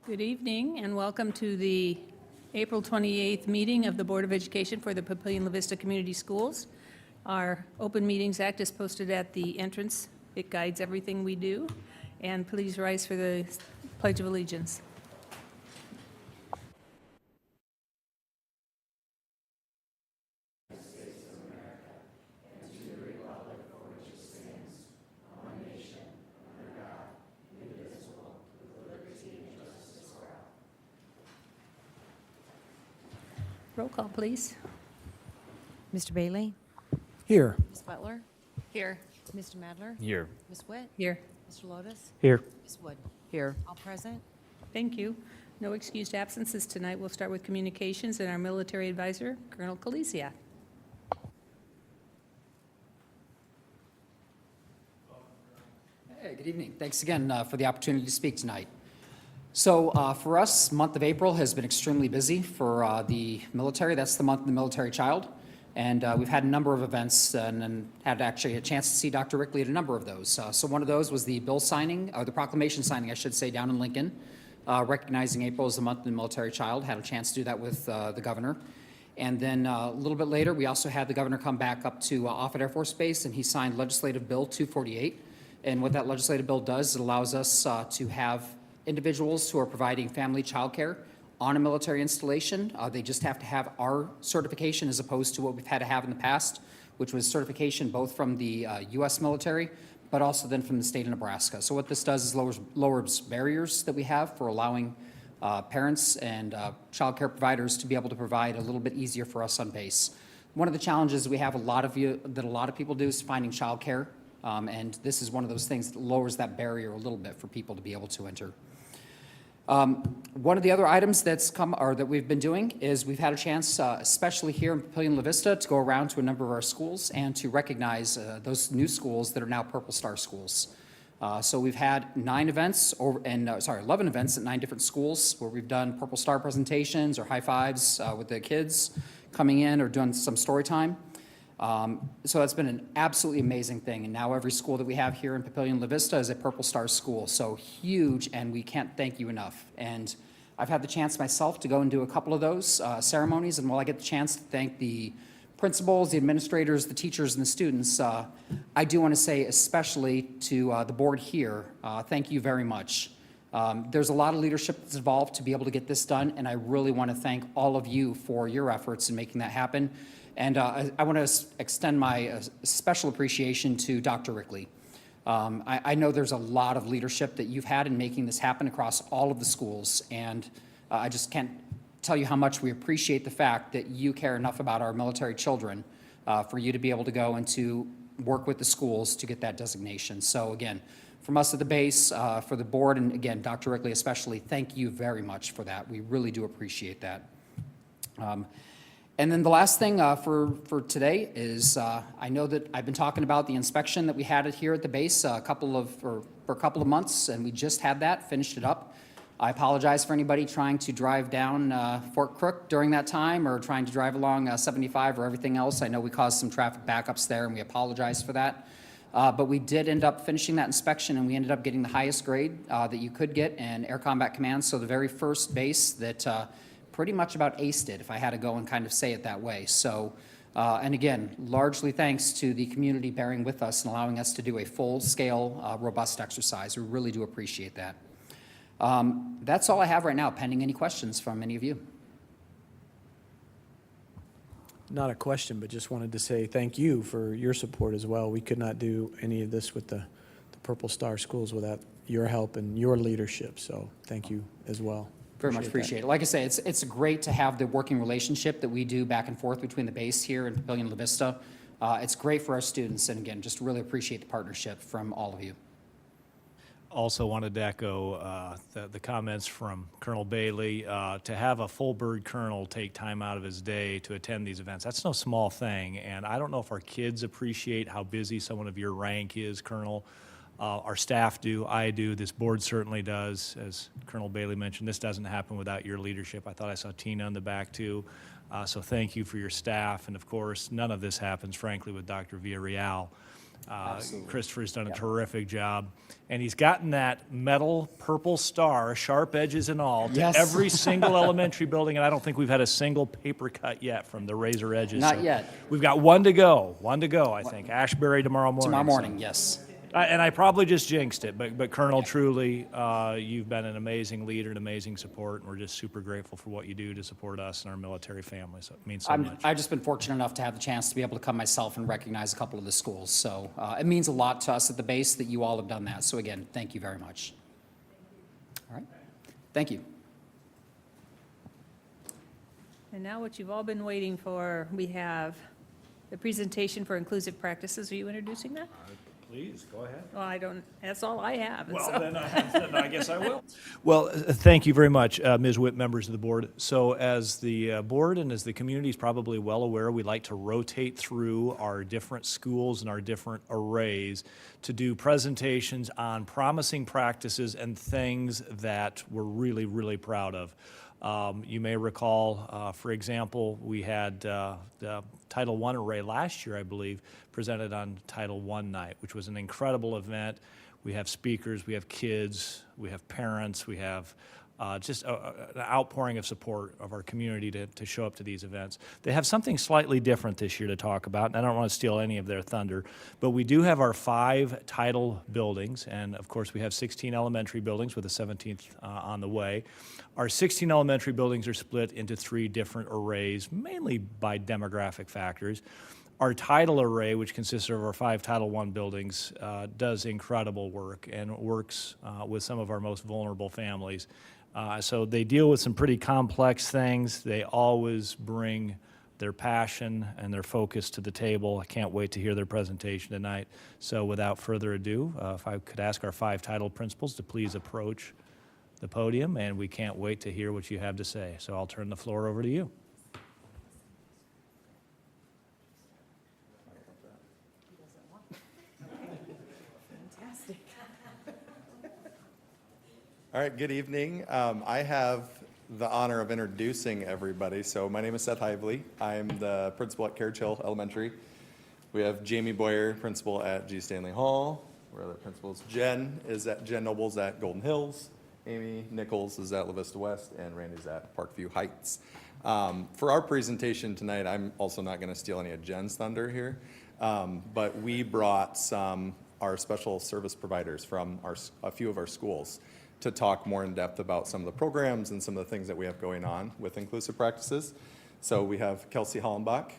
Good evening and welcome to the April 28th meeting of the Board of Education for the Papillion-La Vista Community Schools. Our Open Meetings Act is posted at the entrance. It guides everything we do. And please rise for the Pledge of Allegiance. Roll call, please. Mr. Bailey? Here. Ms. Butler? Here. Mr. Madler? Here. Ms. Witt? Here. Mr. Lotus? Here. Ms. Wood? Here. All present? Thank you. No excused absences tonight. We'll start with communications and our military advisor, Colonel Calisia. Hey, good evening. Thanks again for the opportunity to speak tonight. So for us, month of April has been extremely busy for the military. That's the month of the military child. And we've had a number of events and had actually a chance to see Dr. Rickley at a number of those. So one of those was the bill signing, or the proclamation signing, I should say, down in Lincoln, recognizing April as the month of the military child. Had a chance to do that with the governor. And then a little bit later, we also had the governor come back up to Offutt Air Force Base, and he signed Legislative Bill 248. And what that legislative bill does, it allows us to have individuals who are providing family child care on a military installation. They just have to have our certification as opposed to what we've had to have in the past, which was certification both from the U.S. military, but also then from the state of Nebraska. So what this does is lowers barriers that we have for allowing parents and child care providers to be able to provide a little bit easier for us on base. One of the challenges we have a lot of people do is finding child care, and this is one of those things that lowers that barrier a little bit for people to be able to enter. One of the other items that's come, or that we've been doing, is we've had a chance, especially here in Papillion-La Vista, to go around to a number of our schools and to recognize those new schools that are now Purple Star schools. So we've had 11 events at 9 different schools where we've done Purple Star presentations or high fives with the kids coming in or doing some story time. So that's been an absolutely amazing thing, and now every school that we have here in Papillion-La Vista is a Purple Star school, so huge, and we can't thank you enough. And I've had the chance myself to go and do a couple of those ceremonies, and while I get the chance to thank the principals, the administrators, the teachers, and the students, I do want to say especially to the board here, thank you very much. There's a lot of leadership that's involved to be able to get this done, and I really want to thank all of you for your efforts in making that happen. And I want to extend my special appreciation to Dr. Rickley. I know there's a lot of leadership that you've had in making this happen across all of the schools, and I just can't tell you how much we appreciate the fact that you care enough about our military children for you to be able to go and to work with the schools to get that designation. So again, from us at the base, for the board, and again, Dr. Rickley especially, thank you very much for that. We really do appreciate that. And then the last thing for today is I know that I've been talking about the inspection that we had here at the base for a couple of months, and we just had that, finished it up. I apologize for anybody trying to drive down Fort Crook during that time or trying to drive along 75 or everything else. I know we caused some traffic backups there, and we apologize for that. But we did end up finishing that inspection, and we ended up getting the highest grade that you could get in Air Combat Command. So the very first base that pretty much about aced it, if I had to go and kind of say it that way. So, and again, largely thanks to the community bearing with us and allowing us to do a full-scale, robust exercise. We really do appreciate that. That's all I have right now, pending any questions from any of you. Not a question, but just wanted to say thank you for your support as well. We could not do any of this with the Purple Star schools without your help and your leadership, so thank you as well. Very much appreciate it. Like I say, it's great to have the working relationship that we do back and forth between the base here and Papillion-La Vista. It's great for our students, and again, just really appreciate the partnership from all of you. Also wanted to echo the comments from Colonel Bailey. To have a full bird colonel take time out of his day to attend these events, that's no small thing. And I don't know if our kids appreciate how busy someone of your rank is, Colonel. Our staff do, I do, this board certainly does. As Colonel Bailey mentioned, this doesn't happen without your leadership. I thought I saw Tina in the back too. So thank you for your staff. And of course, none of this happens, frankly, with Dr. Villarreal. Absolutely. Christopher's done a Yep. terrific job. And he's gotten that metal purple star, sharp edges and all, to Yes. every single elementary building, and I don't think we've had a single paper cut yet from the razor edges. Not So yet. We've got one to go, I think. Ashbury tomorrow morning. Tomorrow so- morning, yes. And I probably just jinxed it, but Colonel, truly, you've been an amazing leader and amazing support, and we're just super grateful for what you do to support us and our military family, so it means so much. I've just been fortunate enough to have the chance to be able to come myself and recognize a couple of the schools. So it means a lot to us at the base that you all have done that. So again, thank you very much. All right. Thank you. And now what you've all been waiting for, we have the presentation for inclusive practices. Are you introducing that? Please, go ahead. Well, I don't, that's all I have. Well, so- then I guess I will. Well, thank you very much, Ms. Whip, members of the board. So as the board and as the community is probably well aware, we like to rotate through our different schools and our different arrays to do presentations on promising practices and things that we're really, really proud of. You may recall, for example, we had the Title I array last year, I believe, presented on Title I night, which was an incredible event. We have speakers, we have kids, we have parents, we have just an outpouring of support of our community to show up to these events. They have something slightly different this year to talk about, and I don't want to steal any of their thunder, but we do have our 5 title buildings, and of course we have 16 elementary buildings with a 17th on the way. Our 16 elementary buildings are split into 3 different arrays, mainly by demographic factors. Our title array, which consists of our 5 Title I buildings, does incredible work and works with some of our most vulnerable families. So they deal with some pretty complex things. They always bring their passion and their focus to the table. I can't wait to hear their presentation tonight. So without further ado, if I could ask our 5 title principals to please approach the podium, and we can't wait to hear what you have to say. So I'll turn the floor over to you. All right, good evening. I have the honor of introducing everybody. So my name is Seth Hively. I'm the principal at Carriage Hill Elementary. We have Jamie Boyer, principal at G. Stanley Hall. Our other principals, Jen Nobles at Golden Hills. Amy Nichols is at La Vista West, and Randy's at Parkview Heights. For our presentation tonight, I'm also not going to steal any of Jen's thunder here, but we brought our special service providers from a few of our schools to talk more in depth about some of the programs and some of the things that we have going on with inclusive practices. So we have Kelsey Hollenbach,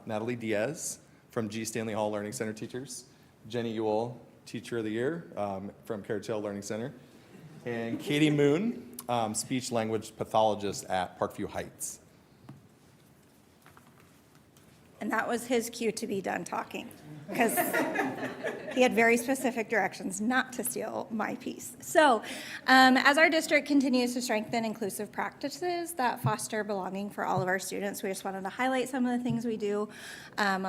Natalie Diaz from G. Stanley Hall Learning Center teachers, Jenny Ewell, Teacher of the Year from Carriage Hill Learning Center, and Katie Moon, speech language pathologist at Parkview Heights. And that was his cue to be done talking, because he had very specific directions not to steal my piece. So, as our district continues to strengthen inclusive practices that foster belonging for all of our students, we just wanted to highlight some of the things we do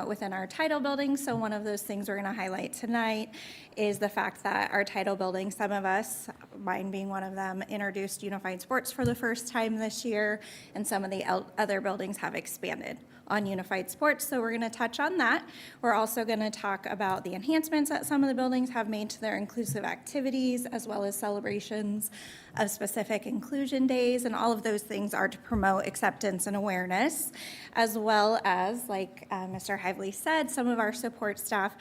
within our title building. So one of those things we're going to highlight tonight is the fact that our title building, some of us, mine being one of them, introduced unified sports for the first time this year, and some of the other buildings have expanded on unified sports, so we're going to touch on that. We're also going to talk about the enhancements that some of the buildings have made to their inclusive activities, as well as celebrations of specific inclusion days, and all of those things are to promote acceptance and awareness, as well as, like Mr. Hively said, some of our support staff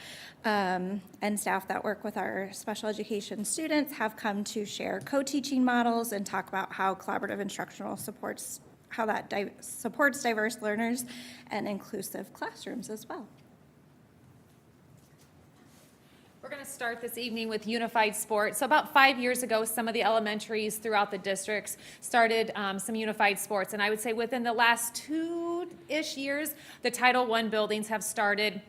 and staff that work with our special education students have come to share co-teaching models and talk about how collaborative instructional supports how that supports diverse learners and inclusive classrooms as well. We're going to start this evening with unified sports. So about 5 years ago, some of the elementaries throughout the districts started some unified sports. And I would say within the last 2-ish years, the Title I buildings have started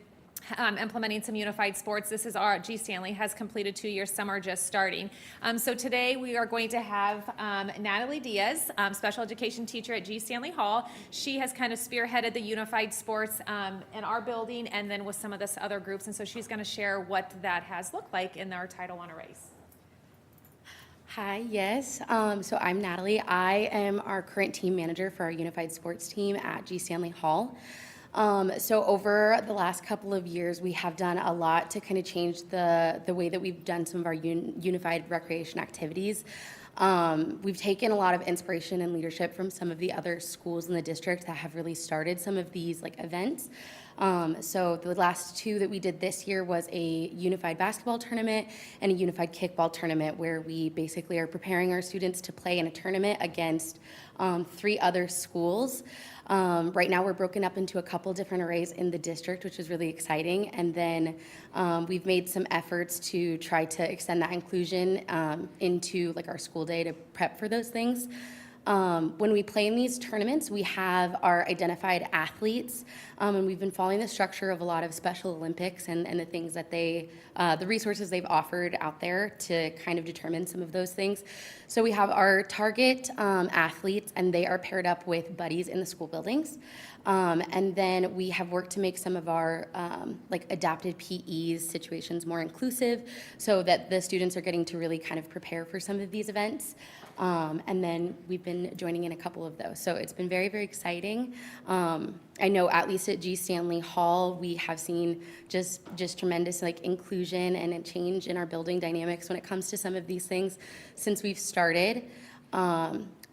implementing some unified sports. This is our G. Stanley has completed 2 years. Some are just starting. So today we are going to have Natalie Diaz, special education teacher at G. Stanley Hall. She has kind of spearheaded the unified sports in our building and then with some of this other groups. And so she's going to share what that has looked like in our Title I arrays. Hi, yes. So I'm Natalie. I am our current team manager for our unified sports team at G. Stanley Hall. So over the last couple of years, we have done a lot to kind of change the way that we've done some of our unified recreation activities. We've taken a lot of inspiration and leadership from some of the other schools in the district that have really started some of these like events. So the last two that we did this year was a unified basketball tournament and a unified kickball tournament, where we basically are preparing our students to play in a tournament against 3 other schools. Right now, we're broken up into a couple different arrays in the district, which is really exciting. And then we've made some efforts to try to extend that inclusion into like our school day to prep for those things. When we play in these tournaments, we have our identified athletes, and we've been following the structure of a lot of Special Olympics and the things that the resources they've offered out there to kind of determine some of those things. So we have our target athletes, and they are paired up with buddies in the school buildings. And then we have worked to make some of our like adapted PEs situations more inclusive, so that the students are getting to really kind of prepare for some of these events. And then we've been joining in a couple of those. So it's been very, very exciting. I know at least at G. Stanley Hall, we have seen just tremendous like inclusion and a change in our building dynamics when it comes to some of these things since we've started.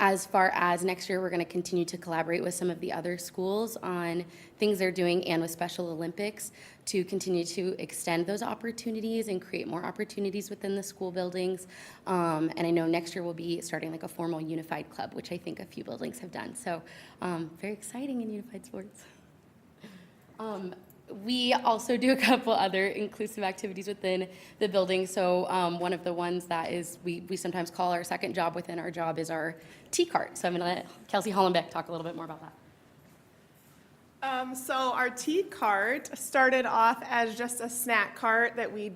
As far as next year, we're going to continue to collaborate with some of the other schools on things they're doing and with Special Olympics to continue to extend those opportunities and create more opportunities within the school buildings. And I know next year we'll be starting like a formal unified club, which I think a few buildings have done. So very exciting in unified sports. We also do a couple other inclusive activities within the building. So one of the ones that is we sometimes call our second job within our job is our tea cart. So I'm going to let Kelsey Hollenbeck talk a little bit more about that. So our tea cart started off as just a snack cart that we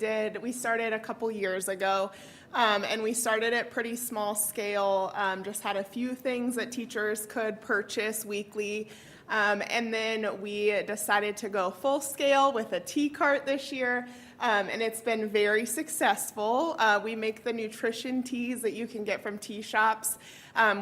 started a couple years ago. And we started at pretty small scale, just had a few things that teachers could purchase weekly. And then we decided to go full scale with a tea cart this year, and it's been very successful. We make the nutrition teas that you can get from tea shops.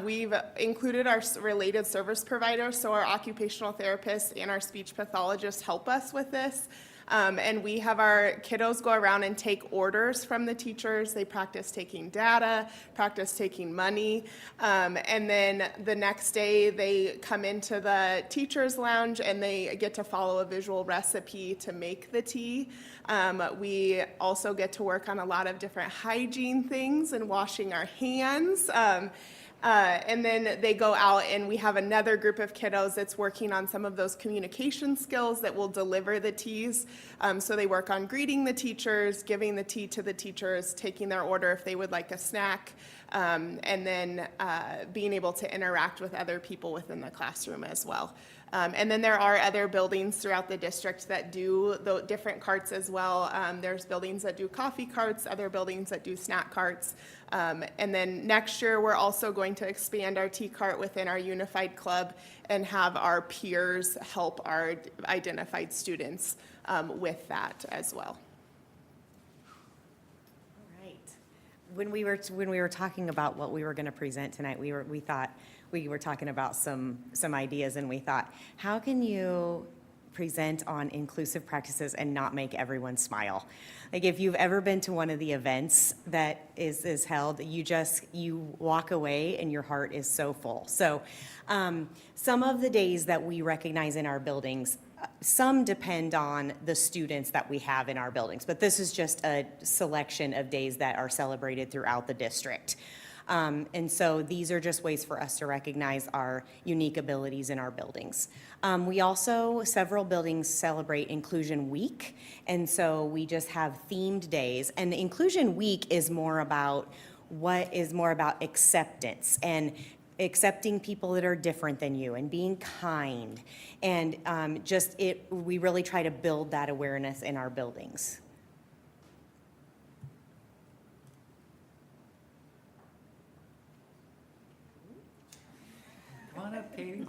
We've included our related service providers, so our occupational therapists and our speech pathologists help us with this. And we have our kiddos go around and take orders from the teachers. They practice taking data, practice taking money. And then the next day they come into the teacher's lounge and they get to follow a visual recipe to make the tea. We also get to work on a lot of different hygiene things and washing our hands. And then they go out and we have another group of kiddos that's working on some of those communication skills that will deliver the teas. So they work on greeting the teachers, giving the tea to the teachers, taking their order if they would like a snack, and then being able to interact with other people within the classroom as well. And then there are other buildings throughout the district that do the different carts as well. There's buildings that do coffee carts, other buildings that do snack carts. And then next year, we're also going to expand our tea cart within our unified club and have our peers help our identified students with that as well. All right. When we were talking about what we were going to present tonight, we were talking about some ideas, and we thought, how can you present on inclusive practices and not make everyone smile? Like, if you've ever been to one of the events that is held, you walk away and your heart is so full. So some of the days that we recognize in our buildings, some depend on the students that we have in our buildings, but this is just a selection of days that are celebrated throughout the district. And so these are just ways for us to recognize our unique abilities in our buildings. Several buildings celebrate Inclusion Week, and so we just have themed days. And the Inclusion Week is more about acceptance and accepting people that are different than you and being kind. And we really try to build that awareness in our buildings. Come on up, Katie.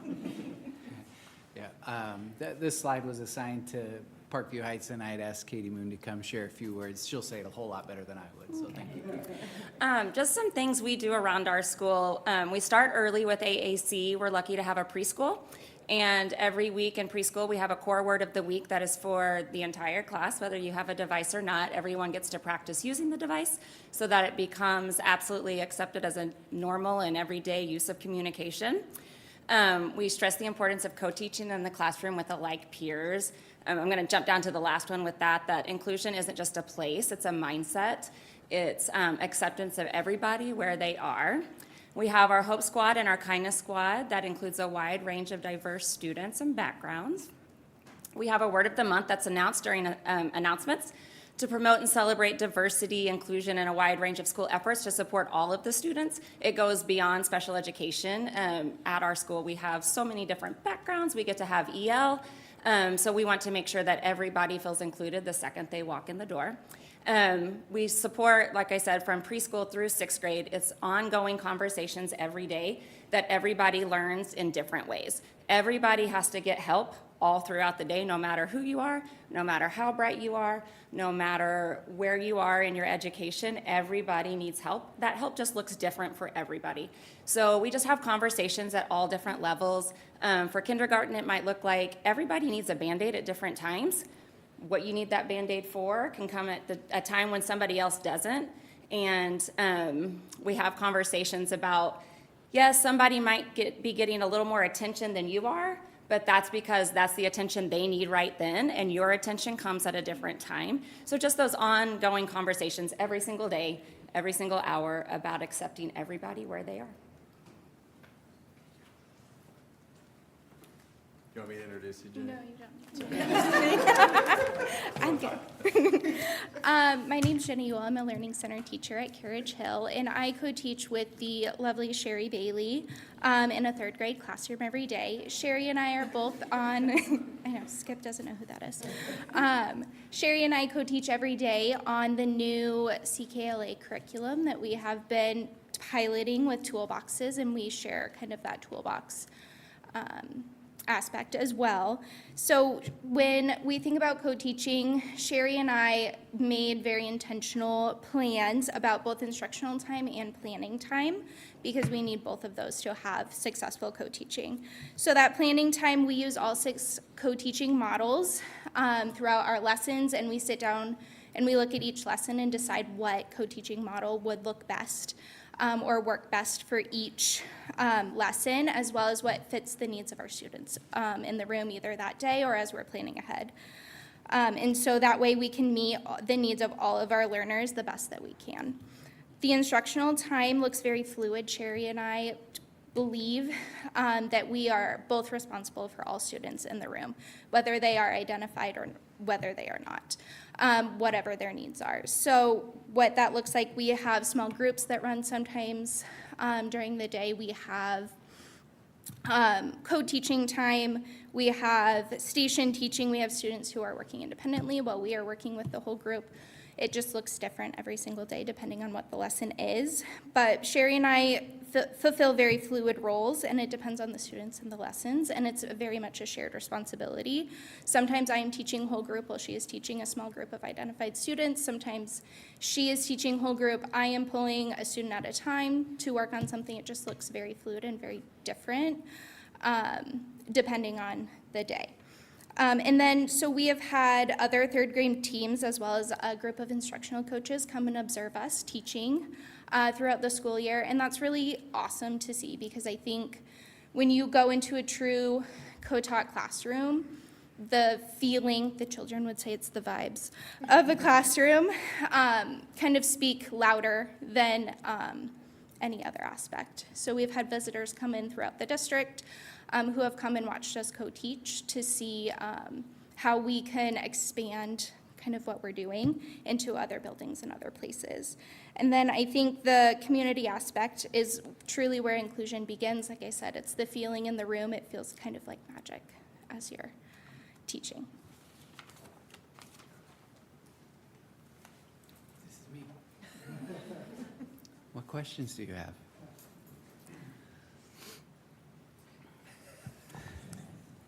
Yeah, this slide was assigned to Parkview Heights, and I had asked Katie Moon to come share a few words. She'll say it a whole lot better than I would, so thank you. Just some things we do around our school. We start early with AAC. We're lucky to have a preschool. And every week in preschool, we have a core word of the week that is for the entire class, whether you have a device or not. Everyone gets to practice using the device so that it becomes absolutely accepted as a normal and everyday use of communication. We stress the importance of co-teaching in the classroom with alike peers. I'm going to jump down to the last one with that inclusion isn't just a place, it's a mindset. It's acceptance of everybody where they are. We have our Hope Squad and our Kindness Squad that includes a wide range of diverse students and backgrounds. We have a word of the month that's announced during announcements to promote and celebrate diversity, inclusion, and a wide range of school efforts to support all of the students. It goes beyond special education. At our school, we have so many different backgrounds. We get to have EL, so we want to make sure that everybody feels included the second they walk in the door. We support, like I said, from preschool through 6th grade. It's ongoing conversations every day that everybody learns in different ways. Everybody has to get help all throughout the day, no matter who you are, no matter how bright you are, no matter where you are in your education, everybody needs help. That help just looks different for everybody. So we just have conversations at all different levels. For kindergarten, it might look like everybody needs a Band-Aid at different times. What you need that Band-Aid for can come at a time when somebody else doesn't. And we have conversations about, yes, somebody might be getting a little more attention than you are, but that's because that's the attention they need right then, and your attention comes at a different time. So just those ongoing conversations every single day, every single hour about accepting everybody where they are. You want me to introduce you, Jenny? No, you don't. I'm good. My name's Jenny Ewell. I'm a Learning Center teacher at Carriage Hill, and I co-teach with the lovely Sherry Bailey in a 3rd grade classroom every day. Sherry and I are both on, I know, Skip doesn't know who that is. Sherry and I co-teach every day on the new CKLA curriculum that we have been piloting with toolboxes, and we share kind of that toolbox aspect as well. So when we think about co-teaching, Sherry and I made very intentional plans about both instructional time and planning time because we need both of those to have successful co-teaching. So that planning time, we use all 6 co-teaching models throughout our lessons, and we sit down and we look at each lesson and decide what co-teaching model would look best or work best for each lesson, as well as what fits the needs of our students in the room either that day or as we're planning ahead. And so that way we can meet the needs of all of our learners the best that we can. The instructional time looks very fluid. Sherry and I believe that we are both responsible for all students in the room, whether they are identified or whether they are not, whatever their needs are. So what that looks like, we have small groups that run sometimes during the day. We have co-teaching time. We have station teaching. We have students who are working independently while we are working with the whole group. It just looks different every single day depending on what the lesson is. But Sherry and I fulfill very fluid roles, and it depends on the students and the lessons, and it's very much a shared responsibility. Sometimes I am teaching whole group while she is teaching a small group of identified students. Sometimes she is teaching whole group. I am pulling a student at a time to work on something. It just looks very fluid and very different depending on the day. And then, so we have had other 3rd grade teams as well as a group of instructional coaches come and observe us teaching throughout the school year. And that's really awesome to see because I think when you go into a true co-taught classroom, the feeling, the children would say it's the vibes of the classroom, kind of speak louder than any other aspect. So we've had visitors come in throughout the district who have come and watched us co-teach to see how we can expand kind of what we're doing into other buildings and other places. And then I think the community aspect is truly where inclusion begins. Like I said, it's the feeling in the room. It feels kind of like magic as you're teaching. This is me. What questions do you have?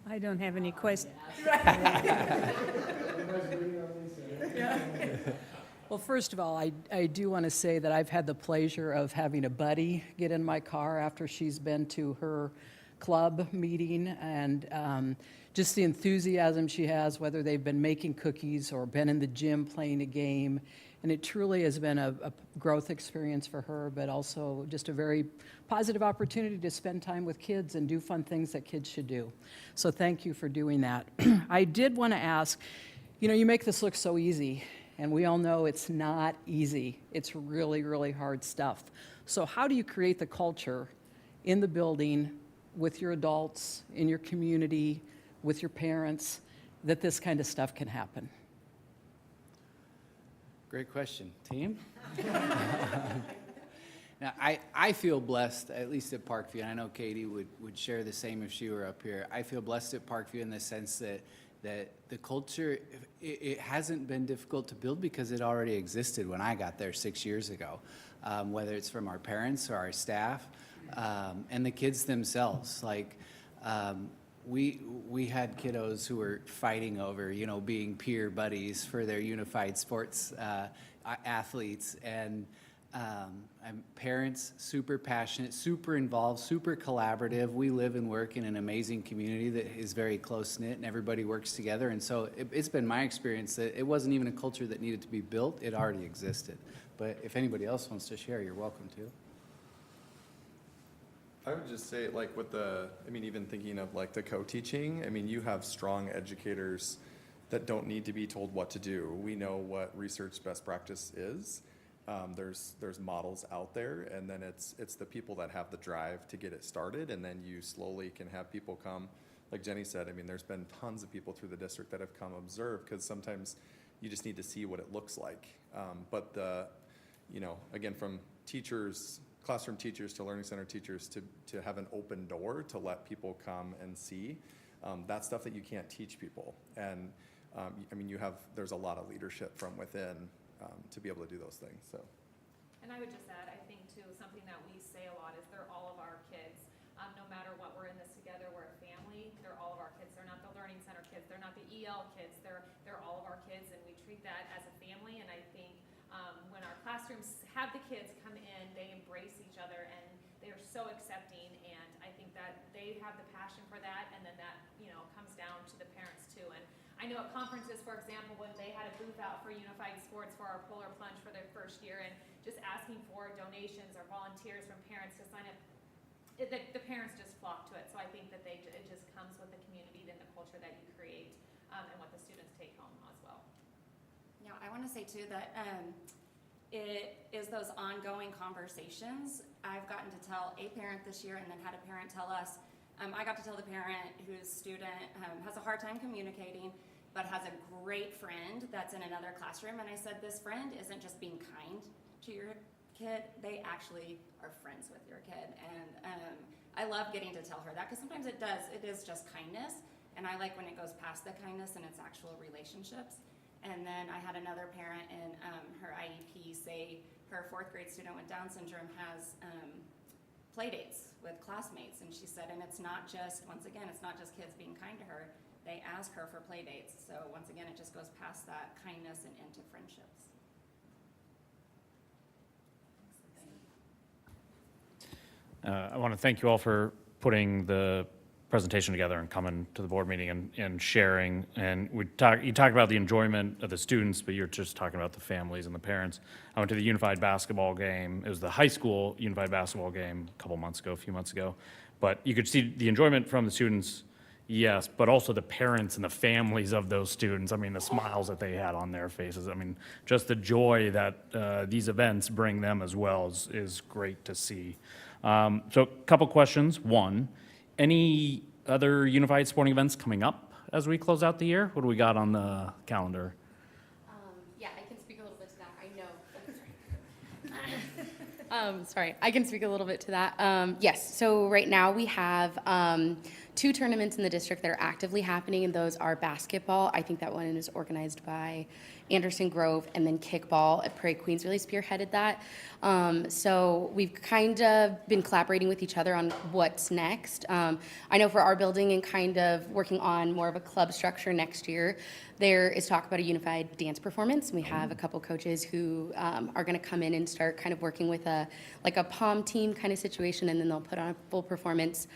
I don't have any questions. Well, first of all, I do want to say that I've had the pleasure of having a buddy get in my car after she's been to her club meeting, and just the enthusiasm she has, whether they've been making cookies or been in the gym playing a game. And it truly has been a growth experience for her, but also just a very positive opportunity to spend time with kids and do fun things that kids should do. So thank you for doing that. I did want to ask, you make this look so easy, and we all know it's not easy. It's really, really hard stuff. So how do you create the culture in the building with your adults, in your community, with your parents, that this kind of stuff can happen? Great question. Team? Now, I feel blessed, at least at Parkview, and I know Katie would share the same if she were up here. I feel blessed at Parkview in the sense that the culture, it hasn't been difficult to build because it already existed when I got there 6 years ago, whether it's from our parents or our staff, and the kids themselves. Like, we had kiddos who were fighting over, being peer buddies for their unified sports athletes, and parents super passionate, super involved, super collaborative. We live and work in an amazing community that is very close-knit and everybody works together. And so it's been my experience that it wasn't even a culture that needed to be built, it already existed. But if anybody else wants to share, you're welcome to. I would just say, like, with even thinking of like the co-teaching, you have strong educators that don't need to be told what to do. We know what research best practice is. There's models out there, and then it's the people that have the drive to get it started, and then you slowly can have people come. Like Jenny said, there's been tons of people through the district that have come observe, because sometimes you just need to see what it looks like. But again, from teachers, classroom teachers to learning center teachers, to have an open door to let people come and see, that's stuff that you can't teach people. And there's a lot of leadership from within to be able to do those things. So. And I would just add, I think too, something that we say a lot is they're all of our kids. No matter what, we're in this together, we're a family. They're all of our kids. They're not the learning center kids. They're not the EL kids. They're all of our kids, and we treat that as a family. And I think when our classrooms have the kids come in, they embrace each other, and they're so accepting. And I think that they have the passion for that, and then that comes down to the parents too. And I know at conferences, for example, when they had a booth out for Unified Sports for our Polar Plunge for their first year, and just asking for donations or volunteers from parents to sign up, the parents just flock to it. So I think that it just comes with the community and the culture that you create, and what the students take home as well. Yeah, I want to say too that it is those ongoing conversations. I've gotten to tell a parent this year, and then had a parent tell us. I got to tell the parent whose student has a hard time communicating, but has a great friend that's in another classroom. And I said, this friend isn't just being kind to your kid, they actually are friends with your kid. And I love getting to tell her that, because sometimes it is just kindness. And I like when it goes past the kindness and it's actual relationships. And then I had another parent in her IEP say her 4th grade student with Down syndrome has play dates with classmates, and she said, and it's not just, once again, it's not just kids being kind to her, they ask her for play dates. So once again, it just goes past that kindness and into friendships. I want to thank you all for putting the presentation together and coming to the board meeting and sharing. And you talked about the enjoyment of the students, but you're just talking about the families and the parents. I went to the unified basketball game. It was the high school unified basketball game a few months ago. But you could see the enjoyment from the students, yes, but also the parents and the families of those students. The smiles that they had on their faces. Just the joy that these events bring them as well is great to see. So a couple questions. One, any other unified sporting events coming up as we close out the year? What do we got on the calendar? Yeah, I can speak a little bit to that. Sorry, I can speak a little bit to that. Yes, so right now we have 2 tournaments in the district that are actively happening, and those are basketball. I think that one is organized by Anderson Grove, and then kickball at Prairie Queens really spearheaded that. So we've kind of been collaborating with each other on what's next. I know for our building and kind of working on more of a club structure next year, there is talk about a unified dance performance. We have a couple coaches who are going to come in and start kind of working with a POM team kind of situation, and then they'll put on a full performance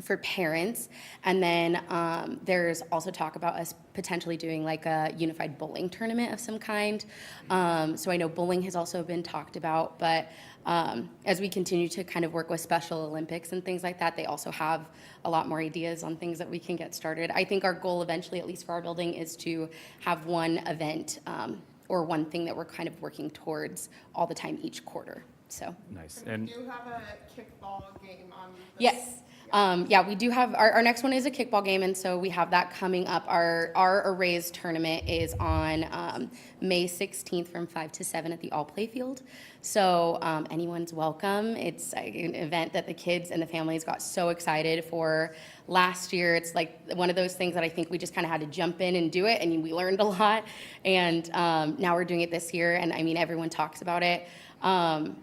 for parents. And then there's also talk about us potentially doing like a unified bowling tournament of some kind. So I know bowling has also been talked about, but as we continue to kind of work with Special Olympics and things like that, they also have a lot more ideas on things that we can get started. I think our goal eventually, at least for our building, is to have one event or one thing that we're kind of working towards all the time each quarter. So Nice. And And we do have a kickball game on this. yes. Yeah, we do have, our next one is a kickball game, and so we have that coming up. Our Arrays tournament is on May 16th from 5 to 7 at the all-play field. So anyone's welcome. It's an event that the kids and the families got so excited for last year. It's like one of those things that I think we just kind of had to jump in and do it, and we learned a lot. And now we're doing it this year, and I mean, everyone talks about it.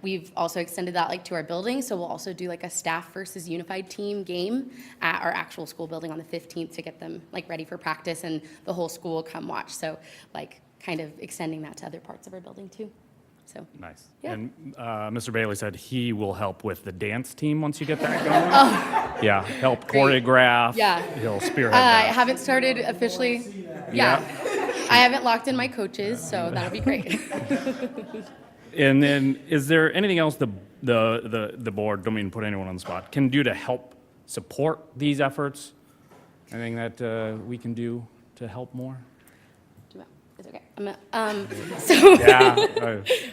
We've also extended that like to our building, so we'll also do like a staff versus unified team game at our actual school building on the 15th to get them like ready for practice, and the whole school will come watch. So like kind of extending that to other parts of our building too. So nice. Yeah. And Mr. Bailey said he will help with the dance team once you get that going. Yeah, help choreograph. Yeah. He'll spearhead I that. haven't started officially. Yeah. I haven't locked in my coaches, so that'll be great. And then, is there anything else the board, don't mean to put anyone on the spot, can do to help support these efforts? Anything that we can do to help more? It's okay. So Yeah.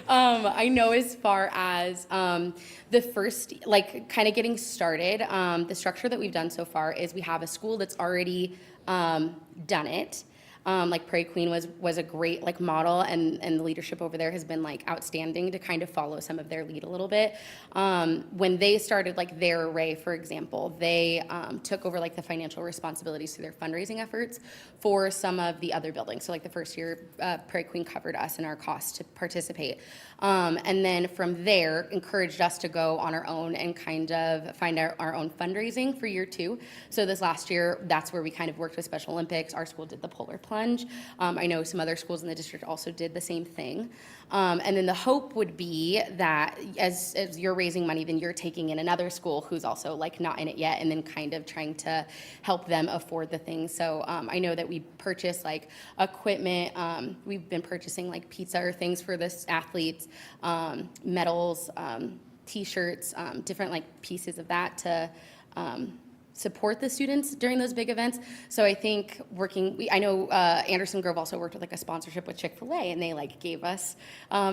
I know as far as the first, like kind of getting started, the structure that we've done so far is we have a school that's already done it. Like Prairie Queen was a great like model, and the leadership over there has been like outstanding to kind of follow some of their lead a little bit. When they started like their array, for example, they took over like the financial responsibilities through their fundraising efforts for some of the other buildings. So like the first year, Prairie Queen covered us and our costs to participate. And then from there, encouraged us to go on our own and kind of find our own fundraising for year 2. So this last year, that's where we kind of worked with Special Olympics. Our school did the Polar Plunge. I know some other schools in the district also did the same thing. And then the hope would be that as you're raising money, then you're taking in another school who's also like not in it yet, and then kind of trying to help them afford the things. So I know that we purchase like equipment. We've been purchasing like pizza or things for the athletes, medals, T-shirts, different like pieces of that to support the students during those big events. So I think I know Anderson Grove also worked with like a sponsorship with Chick-fil-A, and they like gave us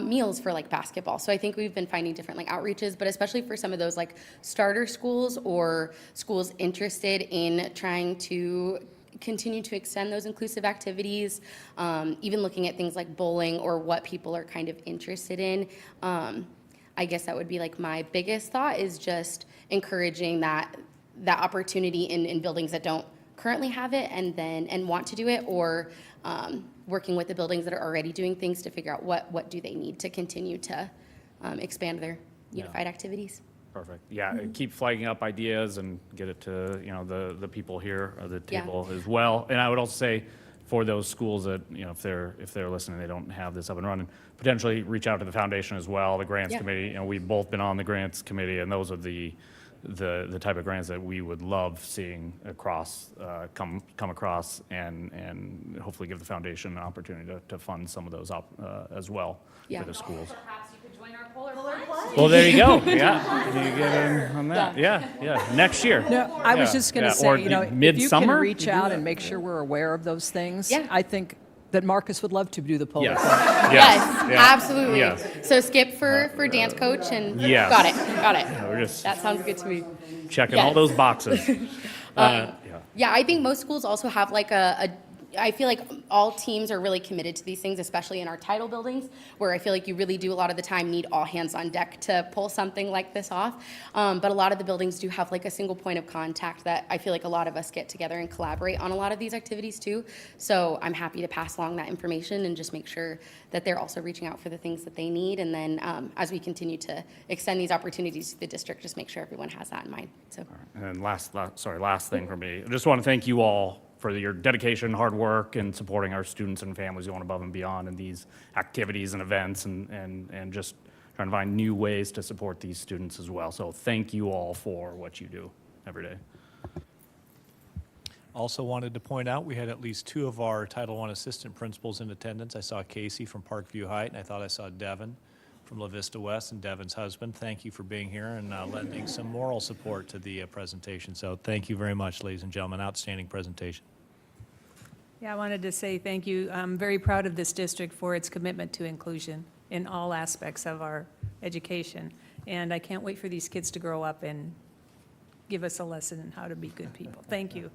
meals for like basketball. So I think we've been finding different like outreaches, but especially for some of those like starter schools or schools interested in trying to continue to extend those inclusive activities, even looking at things like bowling or what people are kind of interested in. I guess that would be like my biggest thought, is just encouraging that opportunity in buildings that don't currently have it and want to do it, or working with the buildings that are already doing things to figure out what do they need to continue to expand their unified activities. Perfect. Yeah, keep flagging up ideas and get it to, the people here at the table as well. And I would also say, for those schools that, if they're listening, they don't have this up and running, potentially reach out to the foundation as well, the grants committee. We've both been on the grants committee, and those are the type of grants that we would love seeing come across, and hopefully give the foundation an opportunity to fund some of those as well for the schools. Perhaps you could join our Polar Plunge. Well, there you go. Yeah, you get in on that. Yeah. Next year. No, I was just going to say, Or if you can midsummer? reach out and make sure we're aware of those things, Yeah. I think that Marcus would love to do the polar Yes. plunge. Yes, Yeah. absolutely. Yes. So Skip for dance coach, and Yes. got it. We're just That sounds good to me. checking all Yes. those boxes. Yeah, I think most schools also have like I feel like all teams are really committed to these things, especially in our title buildings, where I feel like you really do a lot of the time need all hands on deck to pull something like this off. But a lot of the buildings do have like a single point of contact that I feel like a lot of us get together and collaborate on a lot of these activities too. So I'm happy to pass along that information and just make sure that they're also reaching out for the things that they need. And then as we continue to extend these opportunities to the district, just make sure everyone has that in mind. So. And then last thing for me, I just want to thank you all for your dedication, hard work, and supporting our students and families going above and beyond in these activities and events, and just trying to find new ways to support these students as well. So thank you all for what you do every day. Also wanted to point out, we had at least 2 of our Title I assistant principals in attendance. I saw Casey from Parkview Height, and I thought I saw Devin from La Vista West, and Devin's husband. Thank you for being here and lending some moral support to the presentation. So thank you very much, ladies and gentlemen. Outstanding presentation. Yeah, I wanted to say thank you. I'm very proud of this district for its commitment to inclusion in all aspects of our education. And I can't wait for these kids to grow up and give us a lesson in how to be good people. Thank you.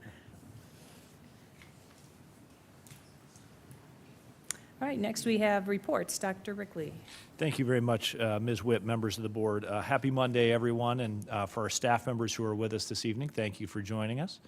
All right, next we have reports. Dr. Rickley. Thank you very much, Ms. Whipp, members of the board. Happy Monday, everyone, and for our staff members who are with us this evening, thank you for joining us.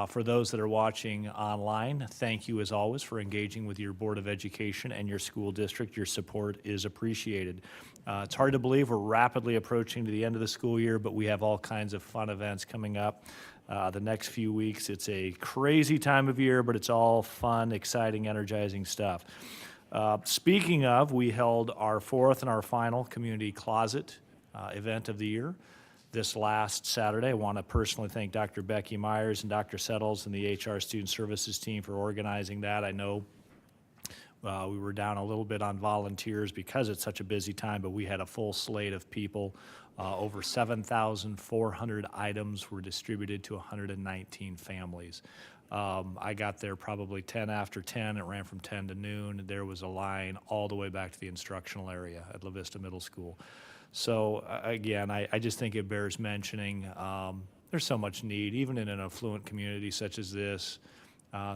For those that are watching online, thank you as always for engaging with your Board of Education and your school district. Your support is appreciated. It's hard to believe we're rapidly approaching to the end of the school year, but we have all kinds of fun events coming up the next few weeks. It's a crazy time of year, but it's all fun, exciting, energizing stuff. Speaking of, we held our 4th and our final Community Closet event of the year this last Saturday. I want to personally thank Dr. Becky Myers and Dr. Settles and the HR Student Services team for organizing that. I know we were down a little bit on volunteers because it's such a busy time, but we had a full slate of people. Over 7,400 items were distributed to 119 families. I got there probably 10 after 10. It ran from 10 to noon. There was a line all the way back to the instructional area at La Vista Middle School. So again, I just think it bears mentioning. There's so much need, even in an affluent community such as this.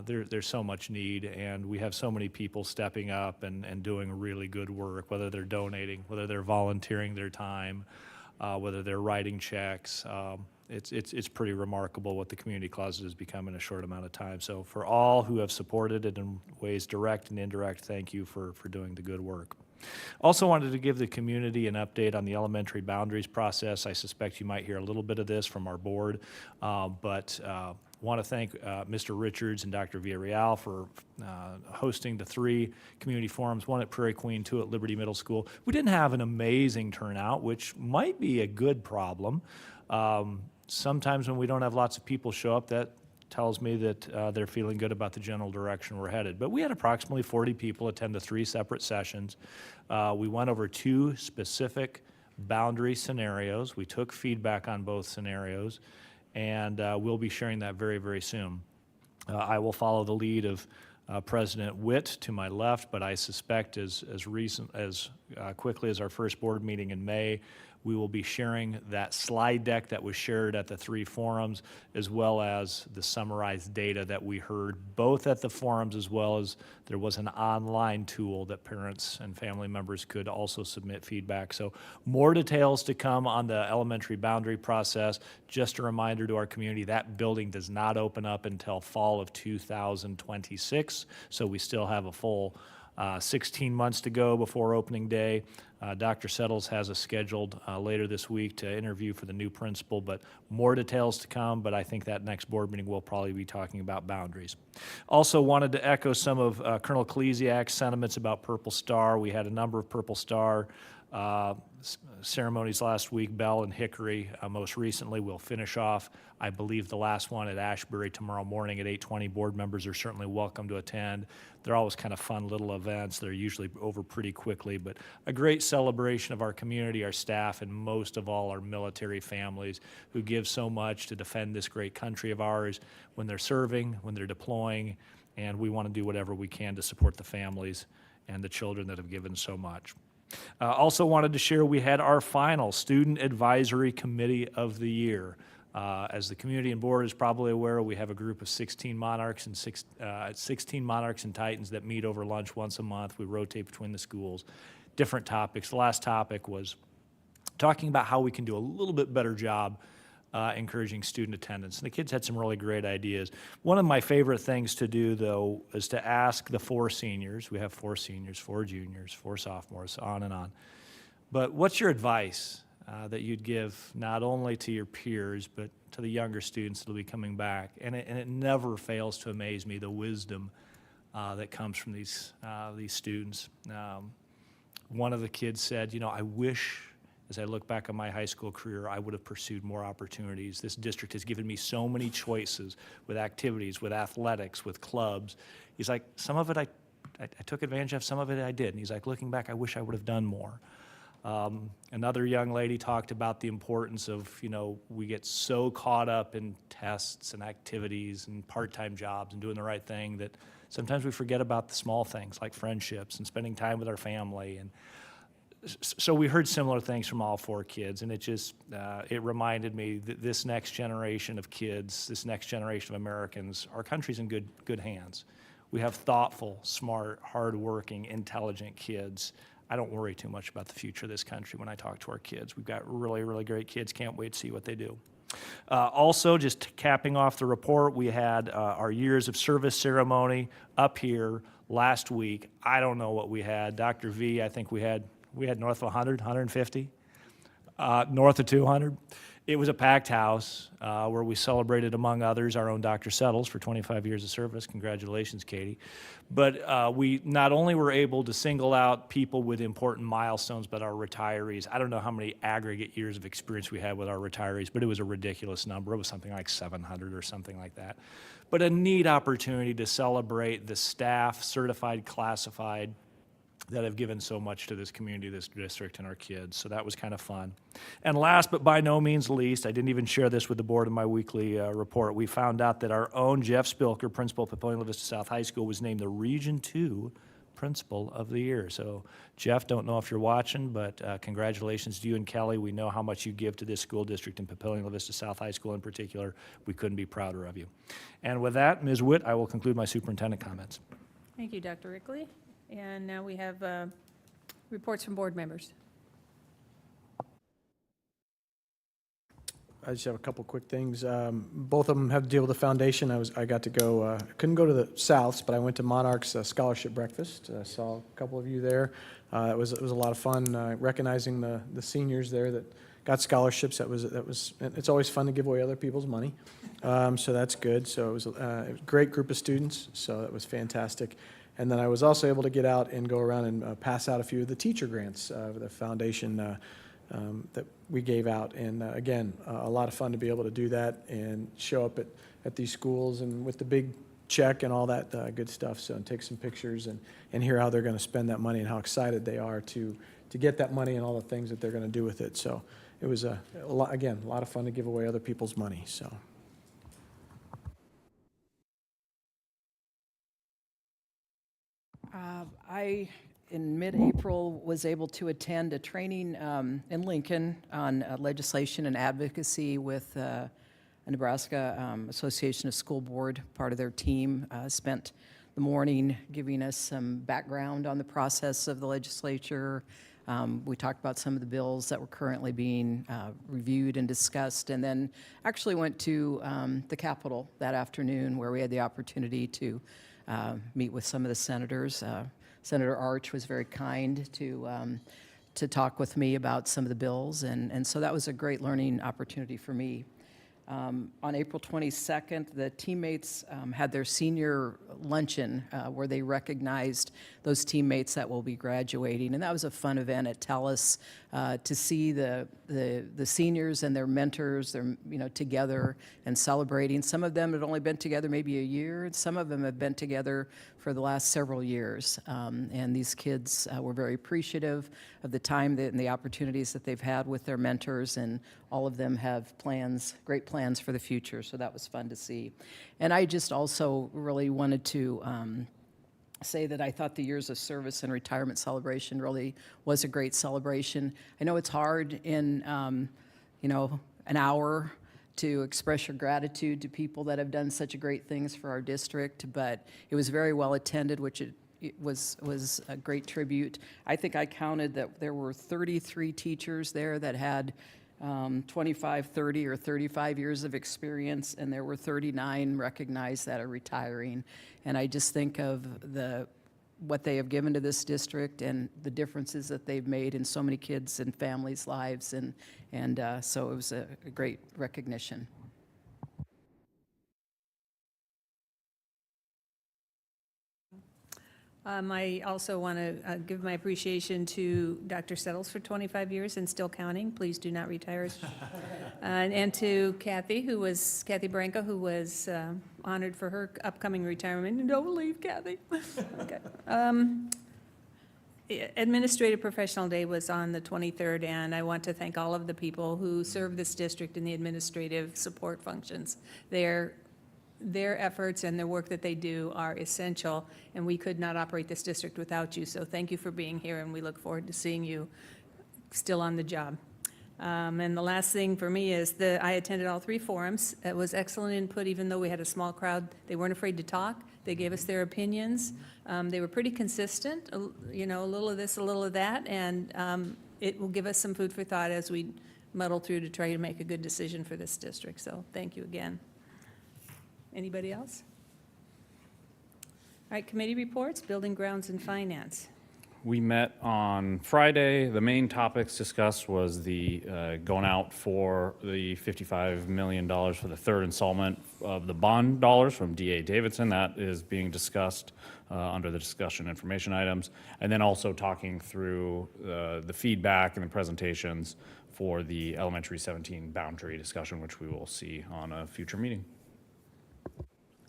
There's so much need, and we have so many people stepping up and doing really good work, whether they're donating, whether they're volunteering their time, whether they're writing checks. It's pretty remarkable what the Community Closet has become in a short amount of time. So for all who have supported it in ways direct and indirect, thank you for doing the good work. Also wanted to give the community an update on the elementary boundaries process. I suspect you might hear a little bit of this from our board, but want to thank Mr. Richards and Dr. Villarreal for hosting the 3 community forums, 1 at Prairie Queen, 2 at Liberty Middle School. We didn't have an amazing turnout, which might be a good problem. Sometimes when we don't have lots of people show up, that tells me that they're feeling good about the general direction we're headed. But we had approximately 40 people attend the 3 separate sessions. We went over 2 specific boundary scenarios. We took feedback on both scenarios, and we'll be sharing that very, very soon. I will follow the lead of President Witt to my left, but I suspect as quickly as our first board meeting in May, we will be sharing that slide deck that was shared at the 3 forums, as well as the summarized data that we heard both at the forums, as well as there was an online tool that parents and family members could also submit feedback. So more details to come on the elementary boundary process. Just a reminder to our community, that building does not open up until fall of 2026, so we still have a full 16 months to go before opening day. Dr. Settles has us scheduled later this week to interview for the new principal, but more details to come, but I think that next board meeting we'll probably be talking about boundaries. Also wanted to echo some of Colonel Kolesiak's sentiments about Purple Star. We had a number of Purple Star ceremonies last week, Bell and Hickory. Most recently, we'll finish off, I believe, the last one at Ashbury tomorrow morning at 8:20. Board members are certainly welcome to attend. They're always kind of fun little events. They're usually over pretty quickly, but a great celebration of our community, our staff, and most of all, our military families who give so much to defend this great country of ours when they're serving, when they're deploying, and we want to do whatever we can to support the families and the children that have given so much. Also wanted to share we had our final Student Advisory Committee of the Year. As the community and board is probably aware, we have a group of 16 monarchs and 16 monarchs and titans that meet over lunch once a month. We rotate between the schools. Different topics. The last topic was talking about how we can do a little bit better job encouraging student attendance. And the kids had some really great ideas. One of my favorite things to do, though, is to ask the 4 seniors. We have 4 seniors, 4 juniors, 4 sophomores, on and on. But what's your advice that you'd give not only to your peers, but to the younger students that will be coming back? And it never fails to amaze me, the wisdom that comes from these students. One of the kids said, you know, I wish, as I look back on my high school career, I would have pursued more opportunities. This district has given me so many choices with activities, with athletics, with clubs. He's like, some of it I took advantage of, some of it I did. And he's like, looking back, I wish I would have done more. Another young lady talked about the importance of, you know, we get so caught up in tests and activities and part-time jobs and doing the right thing that sometimes we forget about the small things like friendships and spending time with our family. And so we heard similar things from all 4 kids, and it just, it reminded me that this next generation of kids, this next generation of Americans, our country's in good hands. We have thoughtful, smart, hardworking, intelligent kids. I don't worry too much about the future of this country when I talk to our kids. We've got really, really great kids. Can't wait to see what they do. Also, just capping off the report, we had our years of service ceremony up here last week. I don't know what we had. Dr. V, I think we had north of 100, 150, north of 200. It was a packed house where we celebrated, among others, our own Dr. Settles for 25 years of service. Congratulations, Katie. But we not only were able to single out people with important milestones, but our retirees. I don't know how many aggregate years of experience we had with our retirees, but it was a ridiculous number. It was something like 700 or something like that. But a neat opportunity to celebrate the staff, certified, classified, that have given so much to this community, this district, and our kids. So that was kind of fun. And last but by no means least, I didn't even share this with the board in my weekly report. We found out that our own Jeff Spilker, principal at Papillion La Vista South High School, was named the Region 2 Principal of the Year. So Jeff, don't know if you're watching, but congratulations to you and Kelly. We know how much you give to this school district and Papillion La Vista South High School in particular. We couldn't be prouder of you. And with that, Ms. Witt, I will conclude my superintendent comments. Thank you, Dr. Rickley. And now we have reports from board members. I just have a couple quick things. Both of them have to deal with the foundation. I got to go, couldn't go to the Souths, but I went to Monarch's Scholarship Breakfast. Saw a couple of you there. It was a lot of fun recognizing the seniors there that got scholarships. It's always fun to give away other people's money. So that's good. So it was a great group of students. So that was fantastic. And then I was also able to get out and go around and pass out a few of the teacher grants for the foundation that we gave out. And again, a lot of fun to be able to do that and show up at these schools and with the big check and all that good stuff. So and take some pictures and hear how they're going to spend that money and how excited they are to get that money and all the things that they're going to do with it. So it was a lot of fun to give away other people's money. So. I, in mid-April, was able to attend a training in Lincoln on legislation and advocacy with a Nebraska Association of School Board, part of their team. Spent the morning giving us some background on the process of the legislature. We talked about some of the bills that were currently being reviewed and discussed, and then actually went to the Capitol that afternoon where we had the opportunity to meet with some of the senators. Senator Arch was very kind to talk with me about some of the bills, and so that was a great learning opportunity for me. On April 22nd, the teammates had their senior luncheon where they recognized those teammates that will be graduating, and that was a fun event at TELUS to see the seniors and their mentors, together and celebrating. Some of them had only been together maybe a year, and some of them have been together for the last several years. And these kids were very appreciative of the time and the opportunities that they've had with their mentors, and all of them have great plans for the future, so that was fun to see. And I just also really wanted to say that I thought the years of service and retirement celebration really was a great celebration. I know it's hard in, an hour to express your gratitude to people that have done such great things for our district, but it was very well attended, which it was a great tribute. I think I counted that there were 33 teachers there that had 25, 30, or 35 years of experience, and there were 39 recognized that are retiring. And I just think of what they have given to this district and the differences that they've made in so many kids and families' lives, and so it was a great recognition. I also want to give my appreciation to Dr. Settles for 25 years and still counting. Please do not retire. And to Kathy Branco, who was honored for her upcoming retirement. Don't leave, Kathy. Okay. Administrative Professional Day was on the 23rd, and I want to thank all of the people who serve this district in the administrative support functions. Their efforts and the work that they do are essential, and we could not operate this district without you. So thank you for being here, and we look forward to seeing you still on the job. And the last thing for me is I attended all 3 forums. It was excellent input, even though we had a small crowd. They weren't afraid to talk. They gave us their opinions. They were pretty consistent, a little of this, a little of that, and it will give us some food for thought as we muddle through to try to make a good decision for this district. So thank you again. Anybody else? All right, committee reports, Building, Grounds, and Finance. We met on Friday. The main topics discussed was the going out for the $55 million for the third installment of the bond dollars from DA Davidson. That is being discussed under the discussion information items. And then also talking through the feedback and the presentations for the elementary 17 boundary discussion, which we will see on a future meeting.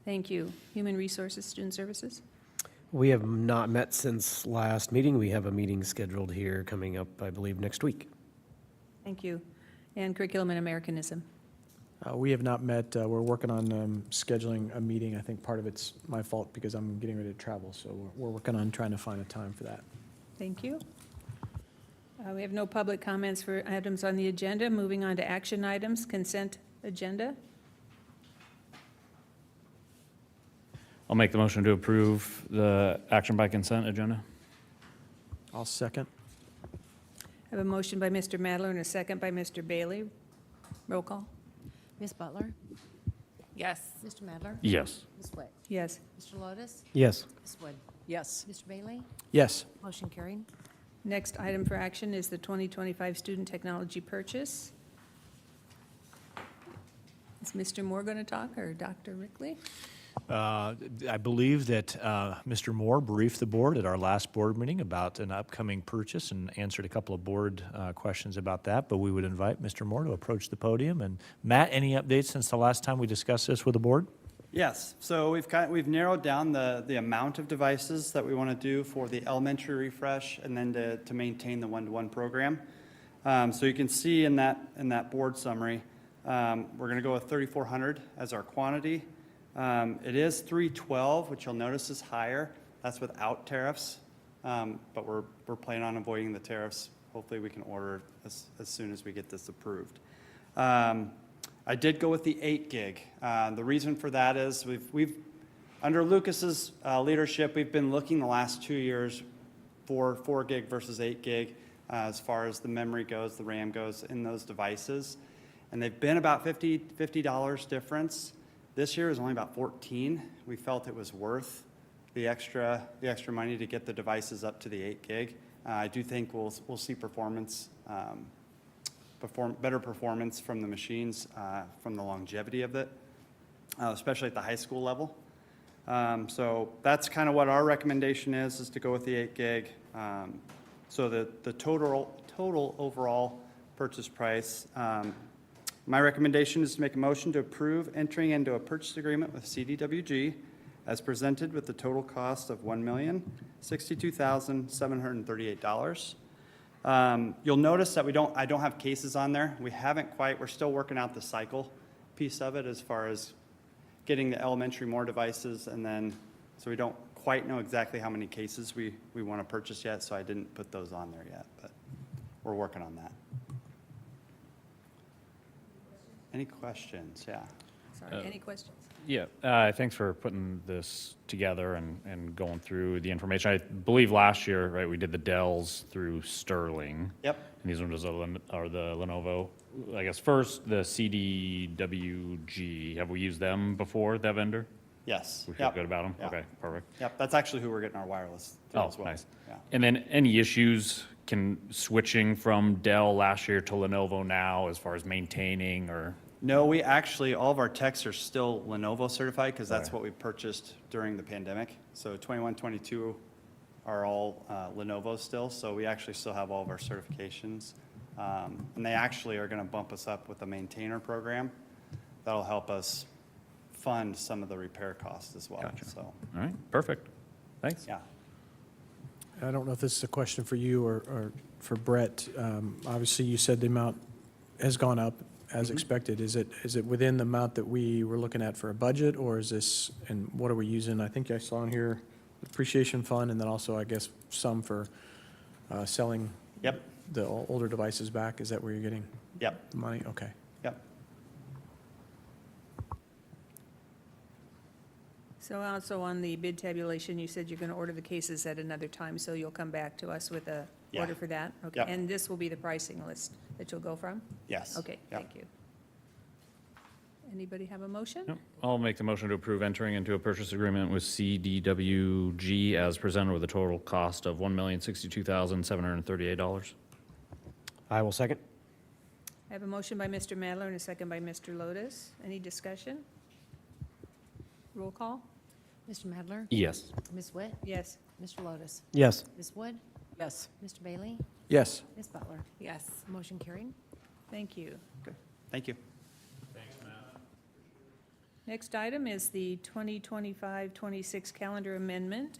Thank you. Human Resources, Student Services. We have not met since last meeting. We have a meeting scheduled here coming up, I believe, next week. Thank you. And Curriculum and Americanism. We have not met. We're working on scheduling a meeting. I think part of it's my fault because I'm getting ready to travel, so we're working on trying to find a time for that. Thank you. We have no public comments for items on the agenda. Moving on to action items, consent agenda. I'll make the motion to approve the action by consent agenda. I'll second. I have a motion by Mr. Madler and a second by Mr. Bailey. Roll call. Ms. Butler? Yes. Mr. Madler? Yes. Ms. Witt? Yes. Mr. Lotus? Yes. Ms. Wood? Yes. Mr. Bailey? Yes. Motion carried. Next item for action is the 2025 student technology purchase. Is Mr. Moore going to talk, or Dr. Rickley? I believe that Mr. Moore briefed the board at our last board meeting about an upcoming purchase and answered a couple of board questions about that, but we would invite Mr. Moore to approach the podium. And Matt, any updates since the last time we discussed this with the board? Yes, so we've narrowed down the amount of devices that we want to do for the elementary refresh and then to maintain the one-to-one program. So you can see in that board summary, we're going to go with 3,400 as our quantity. It is 312, which you'll notice is higher. That's without tariffs, but we're planning on avoiding the tariffs. Hopefully we can order as soon as we get this approved. I did go with the 8 gig. The reason for that is we've under Lucas's leadership, we've been looking the last 2 years for 4 gig versus 8 gig as far as the memory goes, the RAM goes in those devices. And they've been about $50 difference. This year is only about 14. We felt it was worth the extra money to get the devices up to the 8 gig. I do think we'll see better performance from the machines, from the longevity of it, especially at the high school level. So that's kind of what our recommendation is to go with the 8 gig. So the total overall purchase price. My recommendation is to make a motion to approve entering into a purchase agreement with CDWG as presented with the total cost of $1,062,738. You'll notice that I don't have cases on there. We're still working out the cycle piece of it as far as getting the elementary more devices, and then, so we don't quite know exactly how many cases we want to purchase yet, so I didn't put those on there yet, but we're working on that. Any questions? Yeah. Sorry, any questions? Yeah, thanks for putting this together and going through the information. I believe last year, right, we did the Dells through Sterling. Yep. And these ones are the Lenovo. I guess first, the CDWG, have we used them before, that vendor? Yes. We feel Yep. good about them? Yep. Okay, perfect. Yep, that's actually who we're getting our wireless through Oh, as well. nice. Yeah. And then any issues switching from Dell last year to Lenovo now as far as maintaining or? No, we actually, all of our techs are still Lenovo certified because that's Okay. what we purchased during the pandemic. So 21, 22 are all Lenovo still, so we actually still have all of our certifications. And they actually are going to bump us up with a maintainer program. That'll help us fund some of the repair costs as well, Gotcha. so, All right, perfect. Thanks. yeah. I don't know if this is a question for you or for Brett. Obviously, you said the amount has gone up as expected. Is it within the amount that we were looking at for a budget, or is this, and what are we using? I think I saw in here depreciation fund, and then also, I guess, some for selling Yep, the older devices back. Is that where you're getting yep, the money? Okay. yep. So also on the bid tabulation, you said you're going to order the cases at another time, so you'll come back to us with a Yeah. order for that? Okay. Yep. And this will be the pricing list that you'll go from? Yes. Okay, Yep. thank you. Anybody have a motion? Yep. I'll make the motion to approve entering into a purchase agreement with CDWG as presented with a total cost of $1,062,738. I will second. I have a motion by Mr. Madler and a second by Mr. Lotus. Any discussion? Roll call? Mr. Madler? Yes. Ms. Witt? Yes. Mr. Lotus? Yes. Ms. Wood? Yes. Mr. Bailey? Yes. Ms. Butler? Yes. Motion carried. Thank you. Okay, thank you. Next item is the 2025-26 calendar amendment.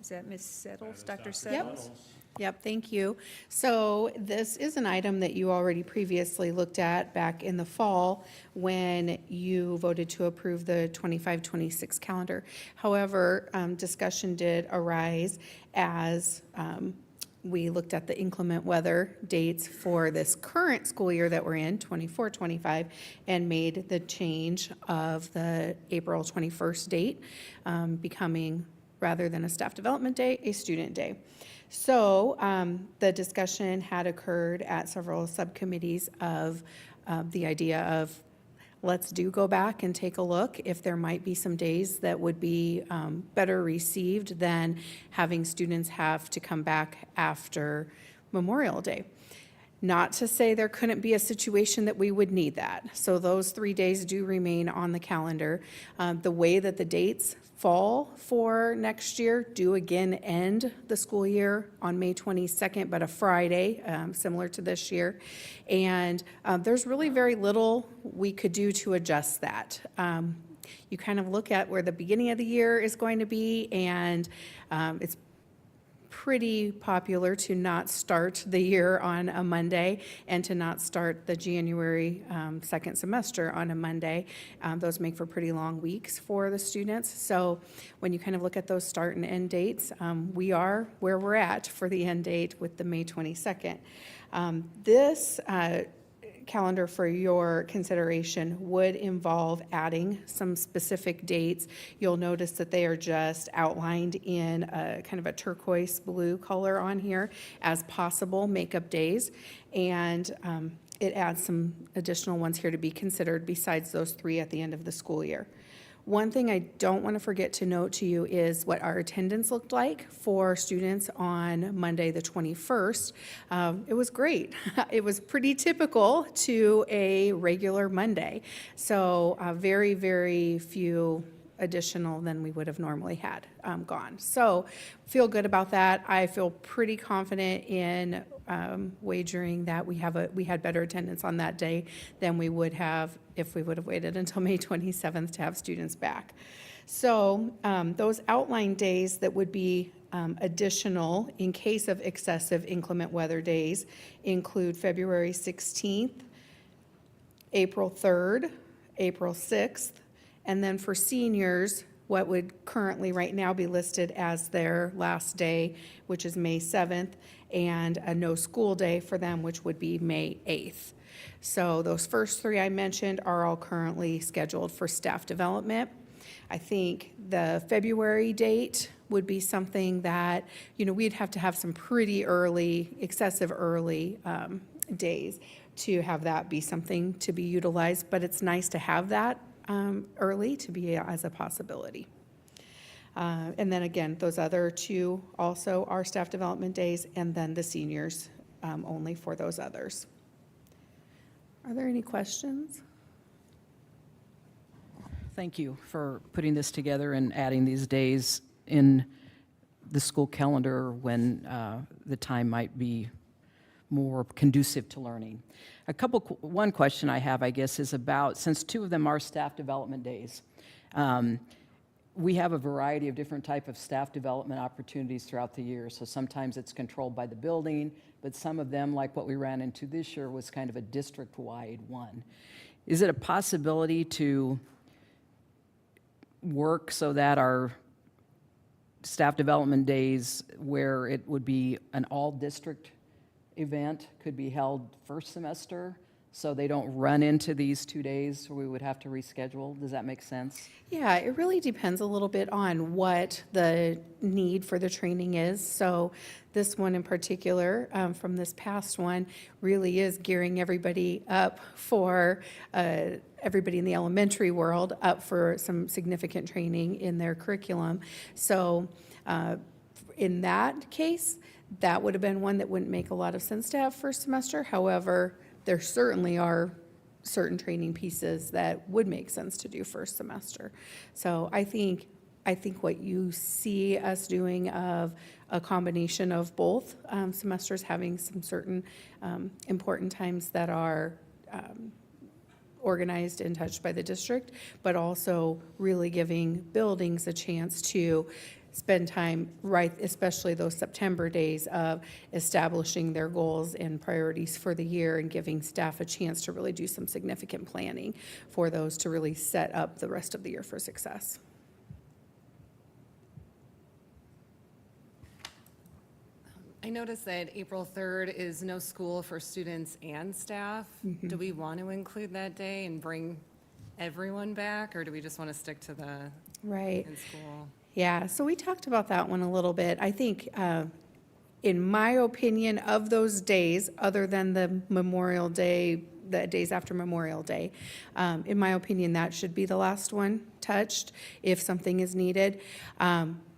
Is that Ms. Settles, Dr. Settles? Yep, thank you. So this is an item that you already previously looked at back in the fall when you voted to approve the 25-26 calendar. However, discussion did arise as we looked at the inclement weather dates for this current school year that we're in, 24-25, and made the change of the April 21st date, becoming, rather than a staff development day, a student day. So the discussion had occurred at several subcommittees of the idea of, let's go back and take a look if there might be some days that would be better received than having students have to come back after Memorial Day. Not to say there couldn't be a situation that we would need that. So those 3 days do remain on the calendar. The way that the dates fall for next year do again end the school year on May 22nd, but a Friday, similar to this year. And there's really very little we could do to adjust that. You kind of look at where the beginning of the year is going to be, and it's pretty popular to not start the year on a Monday and to not start the January second semester on a Monday. Those make for pretty long weeks for the students. So when you kind of look at those start and end dates, we are where we're at for the end date with the May 22nd. This calendar for your consideration would involve adding some specific dates. You'll notice that they are just outlined in a kind of a turquoise blue color on here as possible makeup days. And it adds some additional ones here to be considered besides those 3 at the end of the school year. One thing I don't want to forget to note to you is what our attendance looked like for students on Monday, the 21st. It was great. It was pretty typical to a regular Monday. So very, very few additional than we would have normally had gone. So feel good about that. I feel pretty confident in wagering that we had better attendance on that day than we would have if we would have waited until May 27th to have students back. So those outline days that would be additional in case of excessive inclement weather days include February 16th, April 3rd, April 6th, and then for seniors, what would currently right now be listed as their last day, which is May 7th, and a no school day for them, which would be May 8th. So those first three I mentioned are all currently scheduled for staff development. I think the February date would be something that, we'd have to have some pretty early, excessive early days to have that be something to be utilized, but it's nice to have that early to be as a possibility. And then again, those other two also are staff development days, and then the seniors only for those others. Are there any questions? Thank you for putting this together and adding these days in the school calendar when the time might be more conducive to learning. One question I have, I guess, is about, since two of them are staff development days, we have a variety of different type of staff development opportunities throughout the year. So sometimes it's controlled by the building, but some of them, like what we ran into this year, was kind of a district-wide one. Is it a possibility to work so that our staff development days, where it would be an all-district event, could be held first semester, so they don't run into these 2 days where we would have to reschedule? Does that make sense? Yeah, it really depends a little bit on what the need for the training is. So this one in particular, from this past one, really is gearing everybody up for, everybody in the elementary world up for some significant training in their curriculum. So in that case, that would have been one that wouldn't make a lot of sense to have first semester. However, there certainly are certain training pieces that would make sense to do first semester. So I think what you see us doing of a combination of both semesters, having some certain important times that are organized and touched by the district, but also really giving buildings a chance to spend time, right, especially those September days of establishing their goals and priorities for the year and giving staff a chance to really do some significant planning for those to really set up the rest of the year for success. I noticed that April 3rd is no school for students and staff. Do we want to include that day and bring everyone back, or do we just want to stick to the Right. in school? Yeah, so we talked about that one a little bit. I think, in my opinion, of those days, other than the Memorial Day, the days after Memorial Day, in my opinion, that should be the last one touched if something is needed.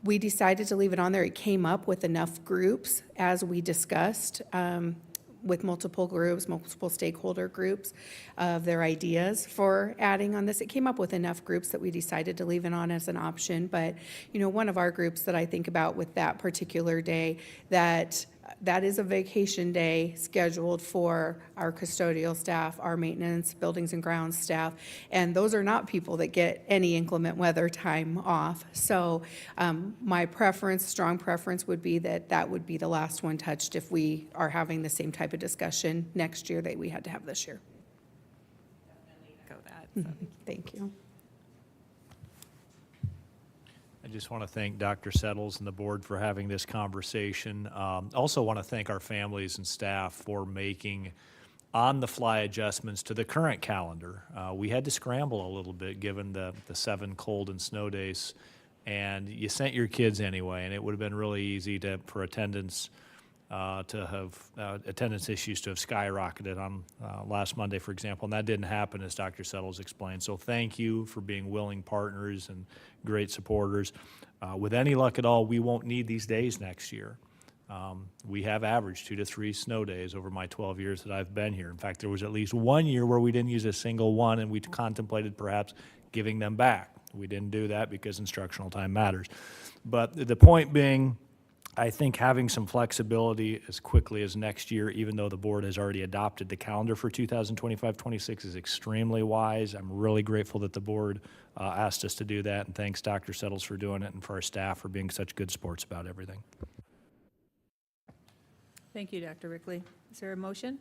We decided to leave it on there. It came up with enough groups, as we discussed, with multiple groups, multiple stakeholder groups of their ideas for adding on this. It came up with enough groups that we decided to leave it on as an option. But, one of our groups that I think about with that particular day, that is a vacation day scheduled for our custodial staff, our maintenance, buildings and grounds staff, and those are not people that get any inclement weather time off. So my preference, strong preference, would be that would be the last one touched if we are having the same type of discussion next year that we had to have this year. Go that. Thank you. I just want to thank Dr. Settles and the board for having this conversation. Also want to thank our families and staff for making on-the-fly adjustments to the current calendar. We had to scramble a little bit given the 7 cold and snow days, and you sent your kids anyway, and it would have been really easy for attendance attendance issues to have skyrocketed on last Monday, for example, and that didn't happen, as Dr. Settles explained. So thank you for being willing partners and great supporters. With any luck at all, we won't need these days next year. We have averaged 2 to 3 snow days over my 12 years that I've been here. In fact, there was at least one year where we didn't use a single one, and we contemplated perhaps giving them back. We didn't do that because instructional time matters. But the point being, I think having some flexibility as quickly as next year, even though the board has already adopted the calendar for 2025-26, is extremely wise. I'm really grateful that the board asked us to do that, and thanks Dr. Settles for doing it and for our staff for being such good sports about everything. Thank you, Dr. Rickley. Is there a motion?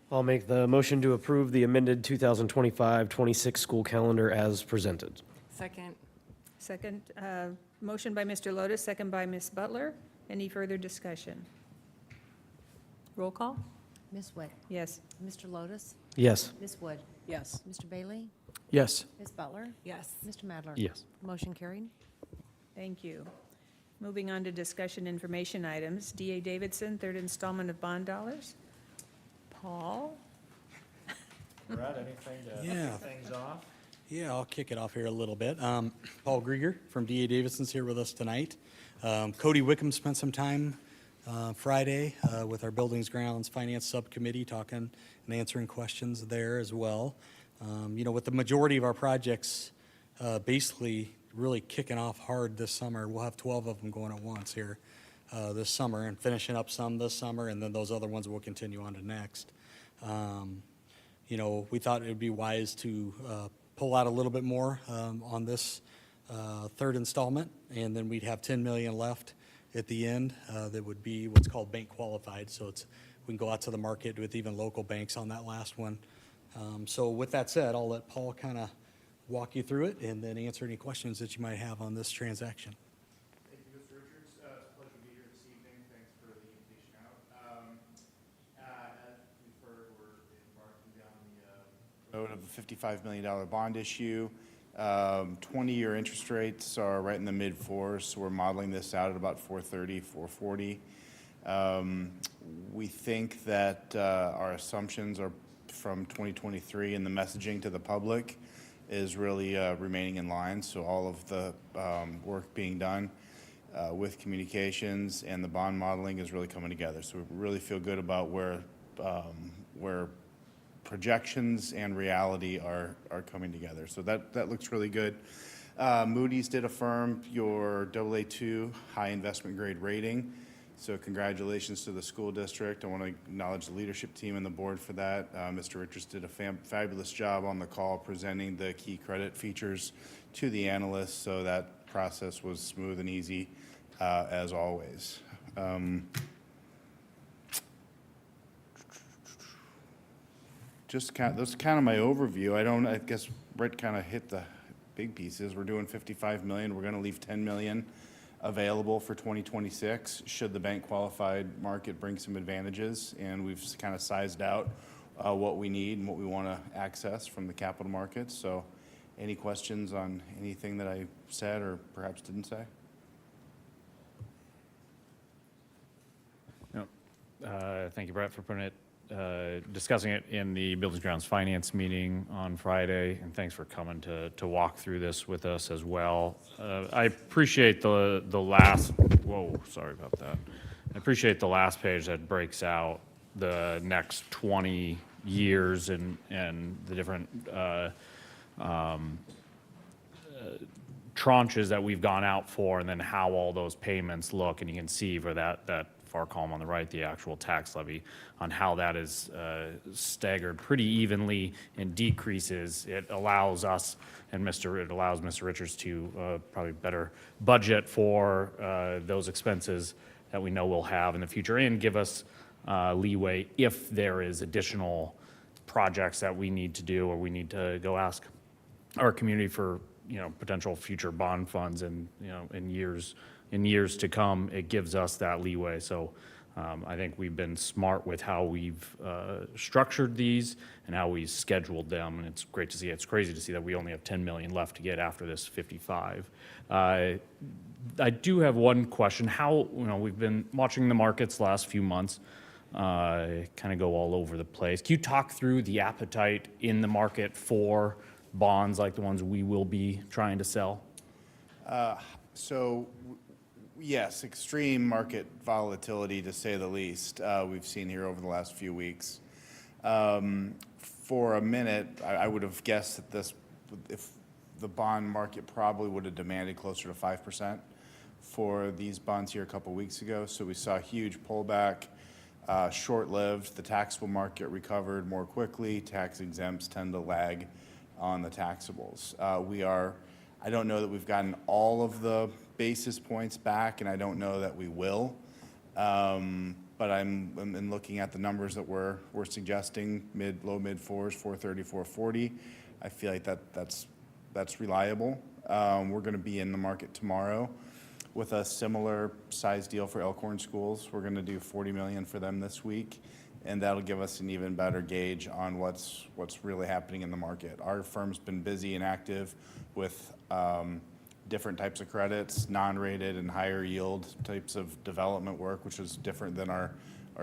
I'll make the motion to approve the amended 2025-26 school calendar as presented. Second. Second, motion by Mr. Lotus, second by Ms. Butler. Any further discussion? Roll call? Ms. Witt? Yes. Mr. Lotus? Yes. Ms. Wood? Yes. Mr. Bailey? Yes. Ms. Butler? Yes. Mr. Madler? Yes. Motion carried. Thank you. Moving on to discussion information items. D.A. Davidson, third installment of bond dollars. Paul? Brett, anything to Yeah. kick things off? Yeah, I'll kick it off here a little bit. Paul Grieger from D.A. Davidson's here with us tonight. Cody Wickham spent some time Friday with our Buildings Grounds Finance Subcommittee talking and answering questions there as well. With the majority of our projects basically really kicking off hard this summer, we'll have 12 of them going at once here this summer and finishing up some this summer, and then those other ones will continue on to next. We thought it would be wise to pull out a little bit more on this third installment, and then we'd have 10 million left at the end that would be what's called bank qualified. So we can go out to the market with even local banks on that last one. So with that said, I'll let Paul kind of walk you through it and then answer any questions that you might have on this transaction. Thank you, Mr. Richards. It's a pleasure to be here this evening. Thanks for the invitation out. As we've heard, we're embarking down the road of a $55 million bond issue. 20-year interest rates are right in the mid-4s, so we're modeling this out at about 430, 440. We think that our assumptions are from 2023, and the messaging to the public is really remaining in line. So all of the work being done with communications and the bond modeling is really coming together. So we really feel good about where projections and reality are coming together. So that looks really good. Moody's did affirm your AA2 high investment grade rating. So congratulations to the school district. I want to acknowledge the leadership team and the board for that. Mr. Richards did a fabulous job on the call presenting the key credit features to the analysts, so that process was smooth and easy as always. That's kind of my overview. I guess Brett kind of hit the big pieces. We're doing 55 million. We're going to leave 10 million available for 2026 should the bank qualified market bring some advantages, and we've kind of sized out what we need and what we want to access from the capital markets. So any questions on anything that I said or perhaps didn't say? Thank you, Brett, for putting it, discussing it in the Buildings Grounds Finance meeting on Friday, and thanks for coming to walk through this with us as well. I appreciate the last, sorry about that. I appreciate the last page that breaks out the next 20 years and the different tranches that we've gone out for, and then how all those payments look, and you can see for that far column on the right, the actual tax levy, on how that is staggered pretty evenly and decreases. It allows us and it allows Mr. Richards to probably better budget for those expenses that we know we'll have in the future, and give us leeway if there is additional projects that we need to do, or we need to go ask our community for potential future bond funds, and in years to come. It gives us that leeway. So I think we've been smart with how we've structured these and how we scheduled them, and it's great to see. It's crazy to see that we only have 10 million left to get after this 55. I do have one question. How, we've been watching the markets the last few months kind of go all over the place. Can you talk through the appetite in the market for bonds like the ones we will be trying to sell? Yes, extreme market volatility, to say the least, we've seen here over the last few weeks. For a minute, I would have guessed that if the bond market probably would have demanded closer to 5% for these bonds here a couple weeks ago. So we saw a huge pullback, short-lived. The taxable market recovered more quickly. Tax exempts tend to lag on the taxables. I don't know that we've gotten all of the basis points back, and I don't know that we will. But I'm looking at the numbers that we're suggesting, low mid fours, 430, 440. I feel like that's reliable. We're going to be in the market tomorrow with a similar size deal for Elkhorn Schools. We're going to do 40 million for them this week, and that'll give us an even better gauge on what's really happening in the market. Our firm's been busy and active with different types of credits, non-rated and higher yield types of development work, which is different than our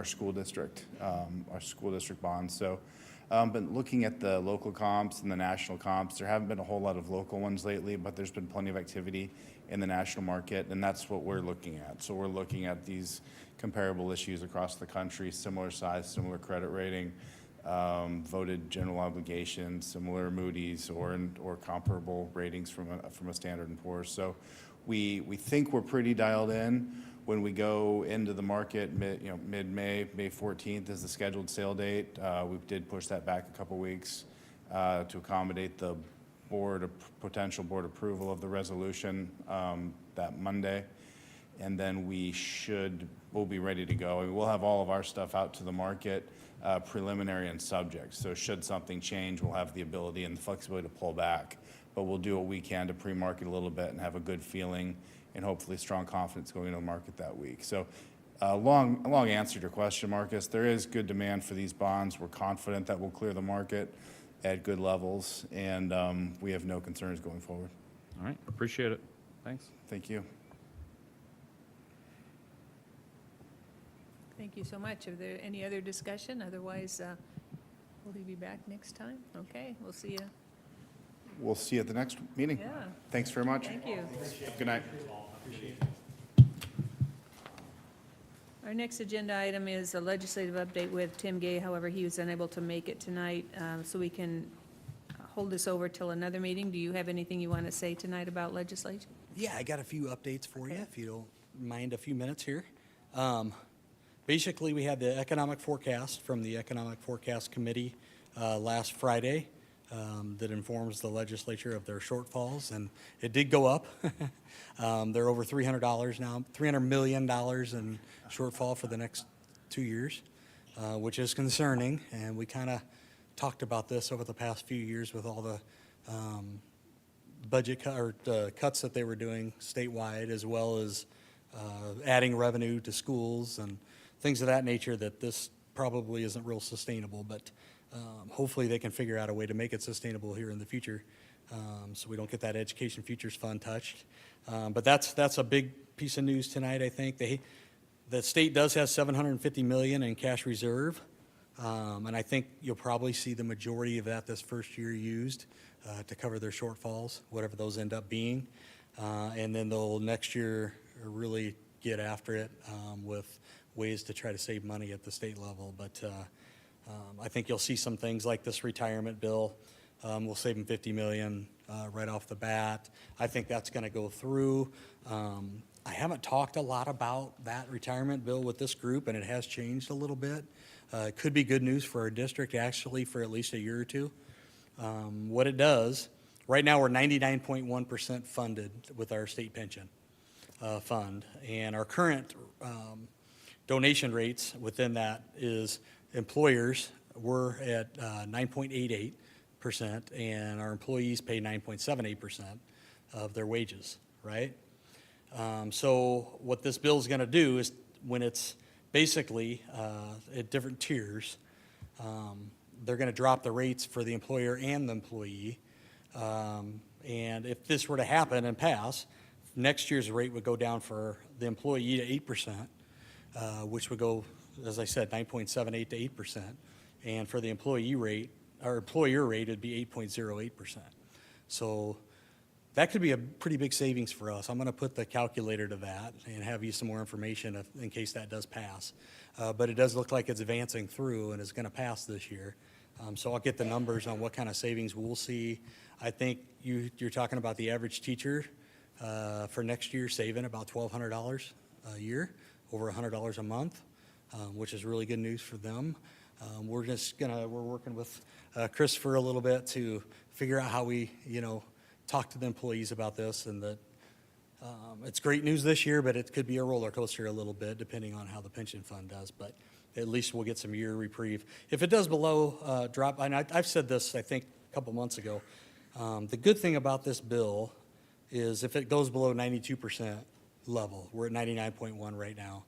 school district bonds. So, but looking at the local comps and the national comps, there haven't been a whole lot of local ones lately, but there's been plenty of activity in the national market, and that's what we're looking at. So we're looking at these comparable issues across the country, similar size, similar credit rating, voted general obligation, similar Moody's or comparable ratings from a Standard & Poor's. So we think we're pretty dialed in. When we go into the market, mid-May, May 14th is the scheduled sale date. We did push that back a couple weeks to accommodate the potential board approval of the resolution that Monday. And then we'll be ready to go. And we'll have all of our stuff out to the market, preliminary and subject. So should something change, we'll have the ability and the flexibility to pull back. But we'll do what we can to pre-market a little bit and have a good feeling and hopefully strong confidence going into the market that week. So long answer to your question, Marcus. There is good demand for these bonds. We're confident that we'll clear the market at good levels, and we have no concerns going forward. All right, appreciate it. Thanks. Thank you. Thank you so much. Are there any other discussion? Otherwise, will he be back next time? Okay, we'll see you. We'll see you at the next meeting. Yeah. Thanks very much. Thank you. Good night. Our next agenda item is a legislative update with Tim Gay. However, he was unable to make it tonight, so we can hold this over till another meeting. Do you have anything you want to say tonight about legislation? Yeah, I got a few updates for you, if you don't mind a few minutes here. Basically, we had the economic forecast from the Economic Forecast Committee last Friday that informs the legislature of their shortfalls, and it did go up. They're over $300 now, $300 million in shortfall for the next 2 years, which is concerning, and we kind of talked about this over the past few years with all the budget cuts that they were doing statewide, as well as adding revenue to schools and things of that nature, that this probably isn't real sustainable, but hopefully they can figure out a way to make it sustainable here in the future, so we don't get that Education Futures Fund touched. But that's a big piece of news tonight, I think. The state does have $750 million in cash reserve, and I think you'll probably see the majority of that this first year used to cover their shortfalls, whatever those end up being. And then they'll next year really get after it with ways to try to save money at the state level. But I think you'll see some things like this retirement bill. We'll save them $50 million right off the bat. I think that's going to go through. I haven't talked a lot about that retirement bill with this group, and it has changed a little bit. It could be good news for our district, actually, for at least a year or two. What it does, right now we're 99.1% funded with our state pension fund, and our current donation rates within that is employers were at 9.88%, and our employees pay 9.78% of their wages, right? So what this bill is going to do is, when it's basically at different tiers, they're going to drop the rates for the employer and the employee. And if this were to happen and pass, next year's rate would go down for the employee to 8%, which would go, as I said, 9.78 to 8%. And for the employee rate, our employer rate would be 8.08%. So that could be a pretty big savings for us. I'm going to put the calculator to that and have you some more information in case that does pass. But it does look like it's advancing through and is going to pass this year. So I'll get the numbers on what kind of savings we'll see. I think you're talking about the average teacher for next year saving about $1,200 a year, over $100 a month, which is really good news for them. We're working with Christopher a little bit to figure out how we, talk to the employees about this, and that it's great news this year, but it could be a roller coaster a little bit depending on how the pension fund does. But at least we'll get some year reprieve. If it does below drop, and I've said this, I think, a couple months ago, the good thing about this bill is if it goes below 92% level, we're at 99.1 right now,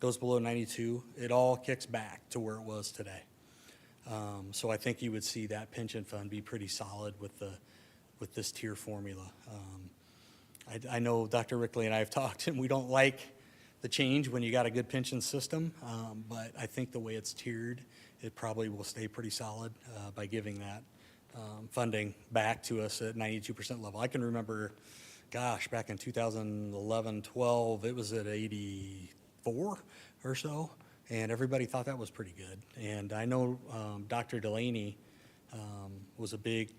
goes below 92, it all kicks back to where it was today. So I think you would see that pension fund be pretty solid with this tier formula. I know Dr. Rickley and I have talked, and we don't like the change when you got a good pension system, but I think the way it's tiered, it probably will stay pretty solid by giving that funding back to us at 92% level. I can remember, gosh, back in 2011, 12, it was at 84 or so, and everybody thought that was pretty good. And I know Dr. Delaney was a big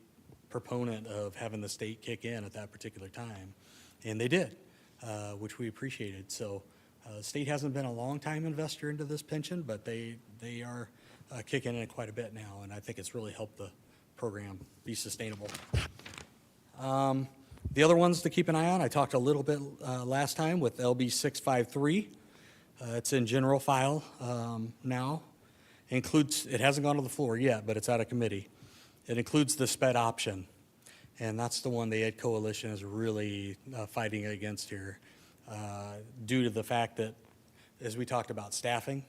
proponent of having the state kick in at that particular time, and they did, which we appreciated. So the state hasn't been a long-time investor into this pension, but they are kicking in quite a bit now, and I think it's really helped the program be sustainable. The other ones to keep an eye on, I talked a little bit last time with LB 653. It's in general file now. It hasn't gone to the floor yet, but it's out of committee. It includes the SPED option, and that's the one the Ed Coalition is really fighting against here due to the fact that, as we talked about, staffing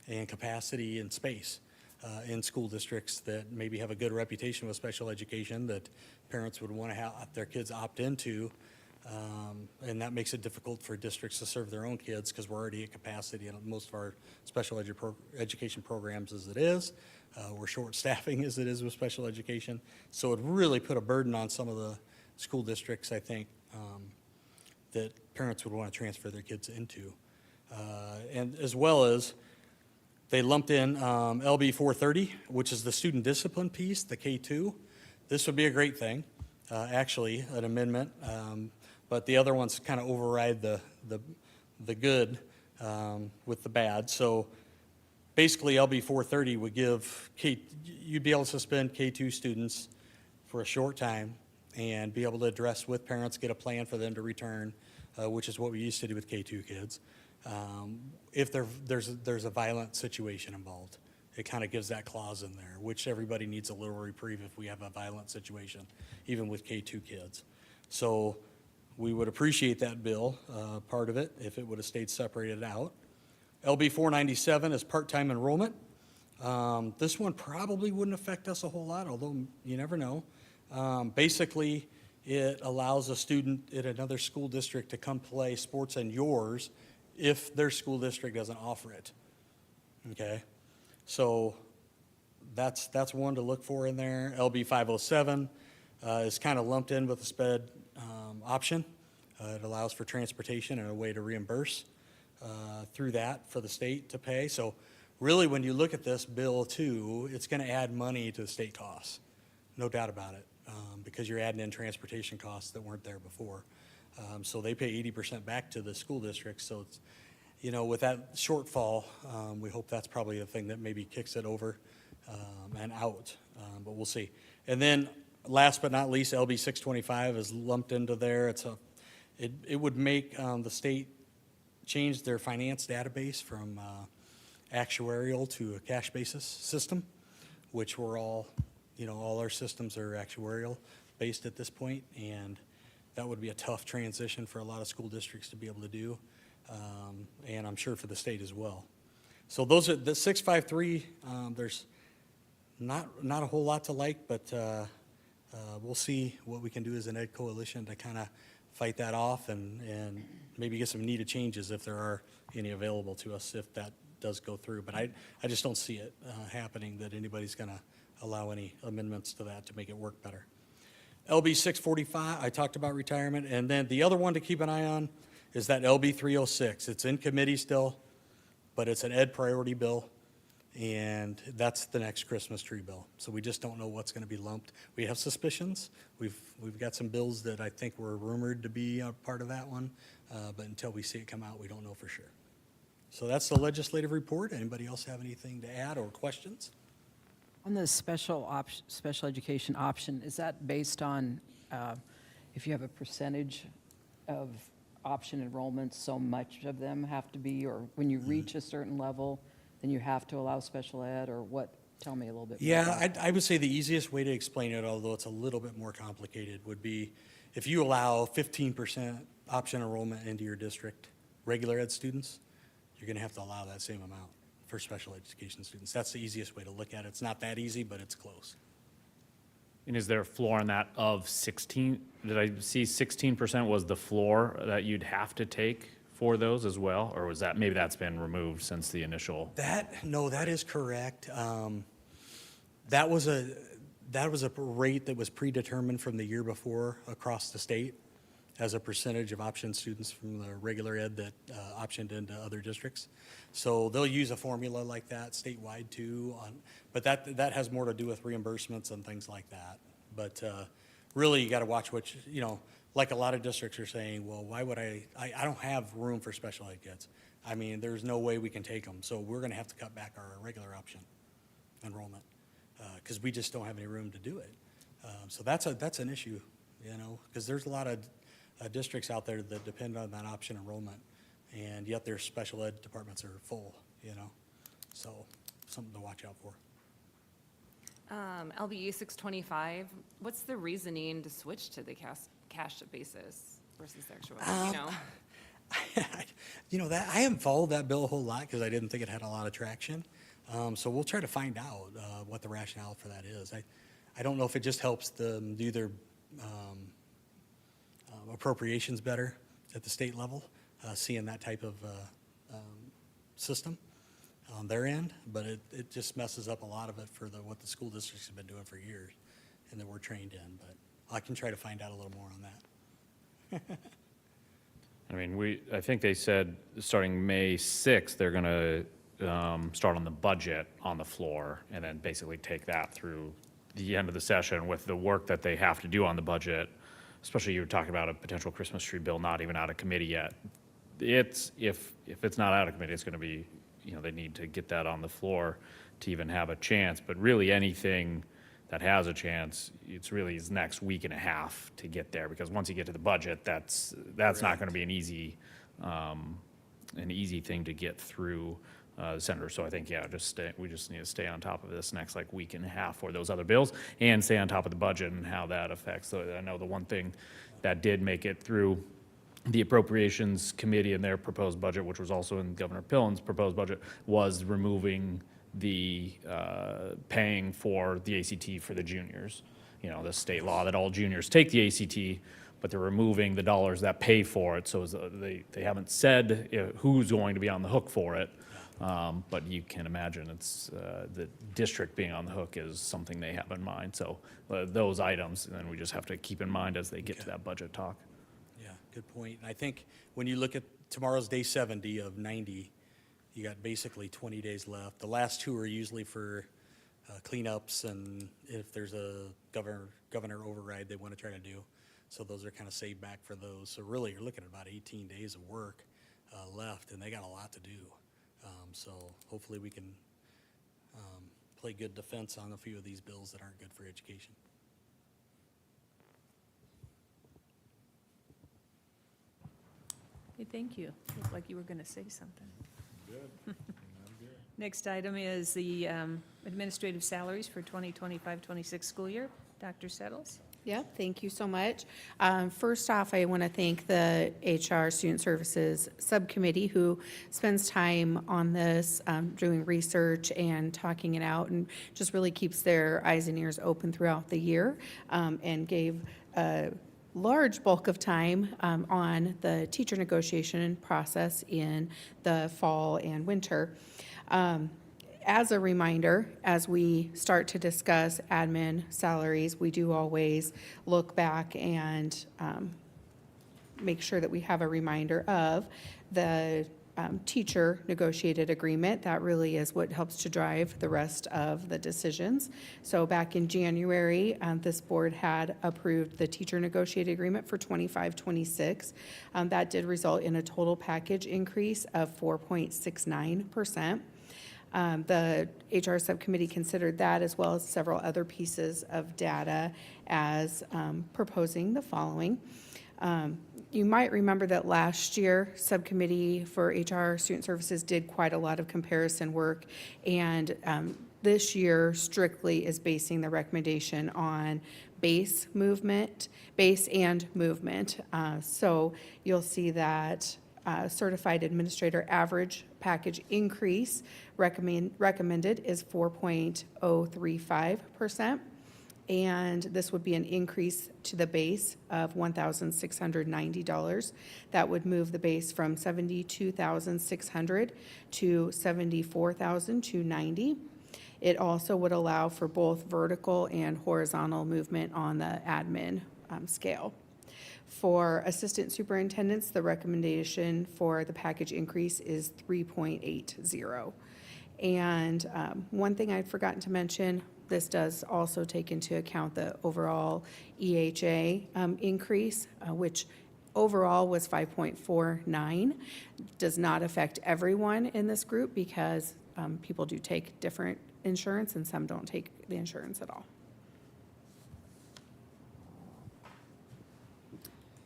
and capacity and space in school districts that maybe have a good reputation with special education that parents would want to have their kids opt into, and that makes it difficult for districts to serve their own kids because we're already at capacity in most of our special education programs as it is. We're short staffing as it is with special education. So it really put a burden on some of the school districts, I think, that parents would want to transfer their kids into. And as well as they lumped in LB 430, which is the student discipline piece, the K2. This would be a great thing, actually, an amendment. But the other ones kind of override the good with the bad. So basically, LB 430 would give you'd be able to suspend K2 students for a short time and be able to address with parents, get a plan for them to return, which is what we used to do with K2 kids. If there's a violent situation involved, it kind of gives that clause in there, which everybody needs a little reprieve if we have a violent situation, even with K2 kids. So we would appreciate that bill, part of it, if it would have stayed separated out. LB 497 is part-time enrollment. This one probably wouldn't affect us a whole lot, although you never know. Basically, it allows a student at another school district to come play sports in yours if their school district doesn't offer it. Okay? So that's one to look for in there. LB 507 is kind of lumped in with the SPED option. It allows for transportation and a way to reimburse through that for the state to pay. So really, when you look at this bill too, it's going to add money to the state costs. No doubt about it, because you're adding in transportation costs that weren't there before. So they pay 80% back to the school districts. So it's, with that shortfall, we hope that's probably the thing that maybe kicks it over and out, but we'll see. And then last but not least, LB 625 is lumped into there. It would make the state change their finance database from actuarial to a cash basis system, which we're all, all our systems are actuarial based at this point, and that would be a tough transition for a lot of school districts to be able to do, and I'm sure for the state as well. So those are the 653. There's not a whole lot to like, but we'll see what we can do as an Ed Coalition to kind of fight that off and maybe get some needed changes if there are any available to us if that does go through. But I just don't see it happening that anybody's going to allow any amendments to that to make it work better. LB 645, I talked about retirement. And then the other one to keep an eye on is that LB 306. It's in committee still, but it's an Ed priority bill. And that's the next Christmas tree bill. So we just don't know what's going to be lumped. We have suspicions. We've got some bills that I think were rumored to be a part of that one, but until we see it come out, we don't know for sure. So that's the legislative report. Anybody else have anything to add or questions? On the special education option, is that based on if you have a percentage of option enrollments, so much of them have to be, or when you reach a certain level, then you have to allow special ed, or what? Tell me a little bit more. Yeah, I would say the easiest way to explain it, although it's a little bit more complicated, would be if you allow 15% option enrollment into your district, regular ed students, you're going to have to allow that same amount for special education students. That's the easiest way to look at it. It's not that easy, but it's close. And is there a floor on that of 16? Did I see 16% was the floor that you'd have to take for those as well? Or was that, maybe that's been removed since the initial? No, that is correct. That was a rate that was predetermined from the year before across the state as a percentage of option students from the regular ed that optioned into other districts. So they'll use a formula like that statewide too, but that has more to do with reimbursements and things like that. But really, you got to watch what, like a lot of districts are saying, well, why would I don't have room for special ed kids. I mean, there's no way we can take them. So we're going to have to cut back our regular option enrollment because we just don't have any room to do it. So that's an issue, because there's a lot of districts out there that depend on that option enrollment, and yet their special ed departments are full, so something to watch out for. LBE 625, what's the reasoning to switch to the cash basis versus the extra one, That I haven't followed that bill a whole lot because I didn't think it had a lot of traction. So we'll try to find out what the rationale for that is. I don't know if it just helps them do their appropriations better at the state level, seeing that type of system on their end, but it just messes up a lot of it for what the school districts have been doing for years and that we're trained in, but I can try to find out a little more on that. I mean, I think they said starting May 6th, they're going to start on the budget on the floor and then basically take that through the end of the session with the work that they have to do on the budget. Especially you were talking about a potential Christmas tree bill not even out of committee yet. If it's not out of committee, it's going to be, they need to get that on the floor to even have a chance. But really anything that has a chance, it's really his next week and a half to get there, because once you get to the budget, that's not going to be an easy thing to get through the senator. So I think, we just need to stay on top of this next week and a half for those other bills and stay on top of the budget and how that affects. So I know the one thing that did make it through the Appropriations Committee and their proposed budget, which was also in Governor Pillen's proposed budget, was removing the paying for the ACT for the juniors. The state law that all juniors take the ACT, but they're removing the dollars that pay for it. So they haven't said who's going to be on the hook for it. But you can imagine it's the district being on the hook is something they have in mind. So those items, and then we just have to keep in mind as they get to that budget talk. Yeah, good point. And I think when you look at tomorrow's day 70 of 90, you got basically 20 days left. The last two are usually for cleanups and if there's a governor override they want to try to do. So those are kind of saved back for those. So really you're looking at about 18 days of work left, and they got a lot to do. So hopefully we can play good defense on a few of these bills that aren't good for education. Okay, thank you. Looked like you were going to say something. Good. Next item is the administrative salaries for 2025-26 school year. Dr. Settles. Yep, thank you so much. First off, I want to thank the HR Student Services Subcommittee who spends time on this, doing research and talking it out, and just really keeps their eyes and ears open throughout the year, and gave a large bulk of time on the teacher negotiation process in the fall and winter. As a reminder, as we start to discuss admin salaries, we do always look back and make sure that we have a reminder of the teacher negotiated agreement. That really is what helps to drive the rest of the decisions. So back in January, this board had approved the teacher negotiated agreement for 25-26. That did result in a total package increase of 4.69%. The HR subcommittee considered that as well as several other pieces of data as proposing the following. You might remember that last year, Subcommittee for HR Student Services did quite a lot of comparison work, and this year strictly is basing the recommendation on base and movement. So you'll see that certified administrator average package increase recommended is 4.035%. And this would be an increase to the base of $1,690. That would move the base from $72,600 to $74,290. It also would allow for both vertical and horizontal movement on the admin scale. For assistant superintendents, the recommendation for the package increase is 3.80. And one thing I'd forgotten to mention, this does also take into account the overall EHA increase, which overall was 5.49. Does not affect everyone in this group because people do take different insurance and some don't take the insurance at all.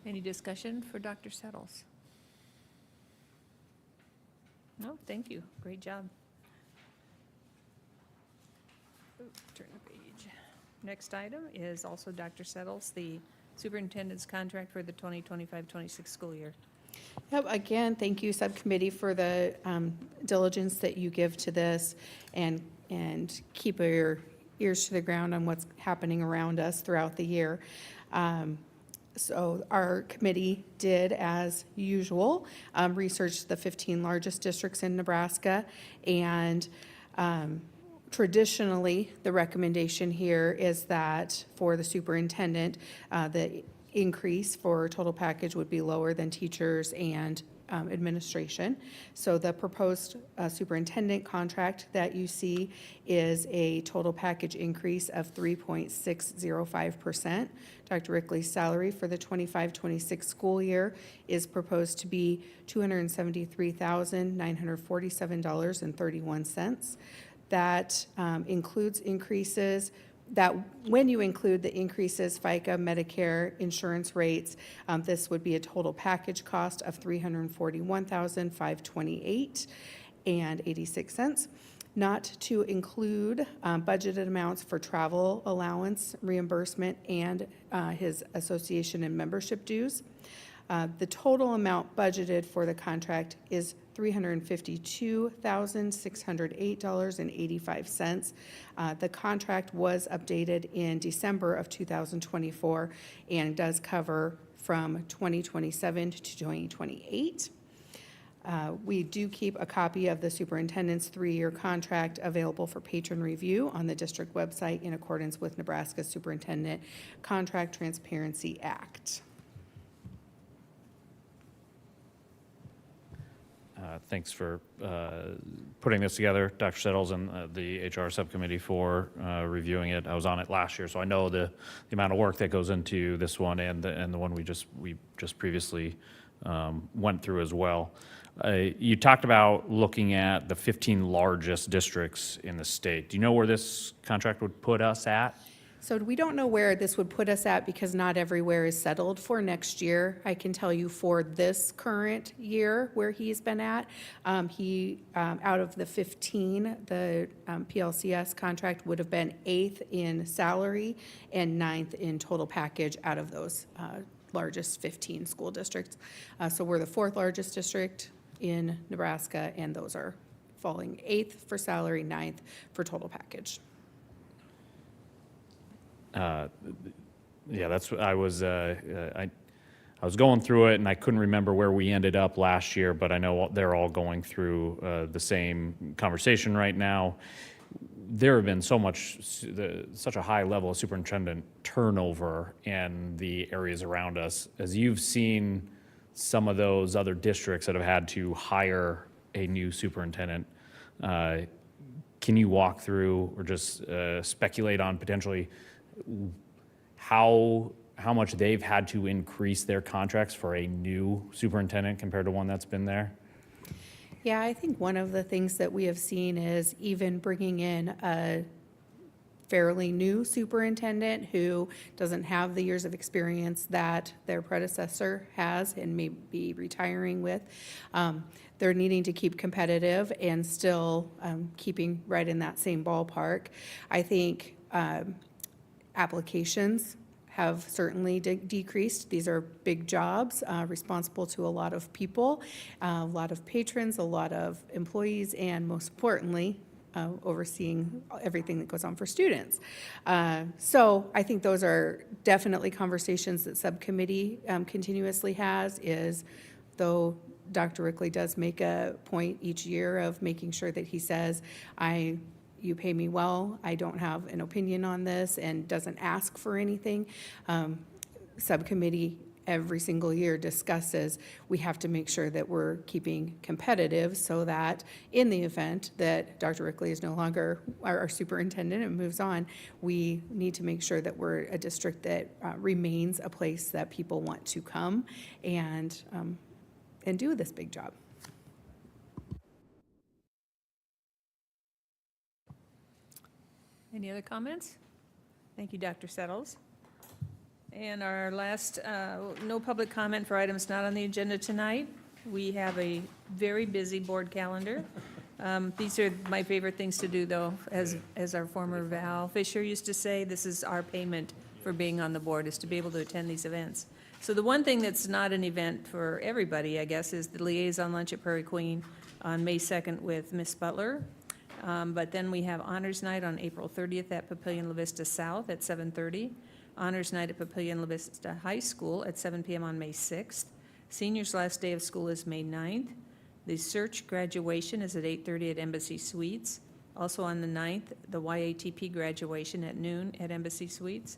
Any discussion for Dr. Settles? No, thank you. Great job. Turn the page. Next item is also Dr. Settles, the superintendent's contract for the 2025-26 school year. Yep, again, thank you, subcommittee, for the diligence that you give to this and keep your ears to the ground on what's happening around us throughout the year. So our committee did, as usual, research the 15 largest districts in Nebraska, and traditionally, the recommendation here is that for the superintendent, the increase for total package would be lower than teachers and administration. So the proposed superintendent contract that you see is a total package increase of 3.605%. Dr. Rickley's salary for the 25-26 school year is proposed to be $273,947.31. That includes increases that when you include the increases, FICA, Medicare, insurance rates, this would be a total package cost of $341,528.86. Not to include budgeted amounts for travel allowance, reimbursement, and his association and membership dues. The total amount budgeted for the contract is $352,608.85. The contract was updated in December of 2024 and does cover from 2027 to 2028. We do keep a copy of the superintendent's 3-year contract available for patron review on the district website in accordance with Nebraska Superintendent Contract Transparency Act. Thanks for putting this together, Dr. Settles, and the HR subcommittee for reviewing it. I was on it last year, so I know the amount of work that goes into this one and the one we just previously went through as well. You talked about looking at the 15 largest districts in the state. Do you know where this contract would put us at? So we don't know where this would put us at because not everywhere is settled for next year. I can tell you for this current year where he's been at, out of the 15, the PLCS contract would have been 8th in salary and 9th in total package out of those largest 15 school districts. So we're the 4th largest district in Nebraska, and those are falling 8th for salary, 9th for total package. Yeah, that's what I was going through it and I couldn't remember where we ended up last year, but I know they're all going through the same conversation right now. There have been such a high level of superintendent turnover in the areas around us. As you've seen some of those other districts that have had to hire a new superintendent, can you walk through or just speculate on potentially how much they've had to increase their contracts for a new superintendent compared to one that's been there? Yeah, I think one of the things that we have seen is even bringing in a fairly new superintendent who doesn't have the years of experience that their predecessor has and may be retiring with. They're needing to keep competitive and still keeping right in that same ballpark. I think applications have certainly decreased. These are big jobs, responsible to a lot of people, a lot of patrons, a lot of employees, and most importantly, overseeing everything that goes on for students. So I think those are definitely conversations that subcommittee continuously has, is though Dr. Rickley does make a point each year of making sure that he says, you pay me well, I don't have an opinion on this, and doesn't ask for anything. Subcommittee every single year discusses, we have to make sure that we're keeping competitive so that in the event that Dr. Rickley is no longer our superintendent and moves on, we need to make sure that we're a district that remains a place that people want to come and do this big job. Any other comments? Thank you, Dr. Settles. And our last, no public comment for items not on the agenda tonight. We have a very busy board calendar. These are my favorite things to do, though, as our former Val Fisher used to say, this is our payment for being on the board, is to be able to attend these events. So the one thing that's not an event for everybody, I guess, is the liaison lunch at Prairie Queen on May 2nd with Miss Butler. But then we have Honors Night on April 30th at Papillion La Vista South at 7:30. Honors Night at Papillion La Vista High School at 7 p.m. on May 6th. Seniors' last day of school is May 9th. The search graduation is at 8:30 at Embassy Suites. Also on the 9th, the YATP graduation at noon at Embassy Suites.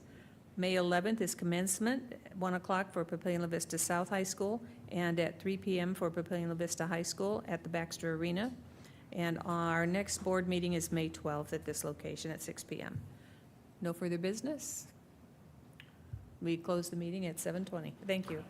May 11th is commencement, at 1 o'clock for Papillion La Vista South High School, and at 3 p.m. for Papillion La Vista High School at the Baxter Arena. And our next board meeting is May 12th at this location at 6 p.m. No further business? We close the meeting at 7:20. Thank you.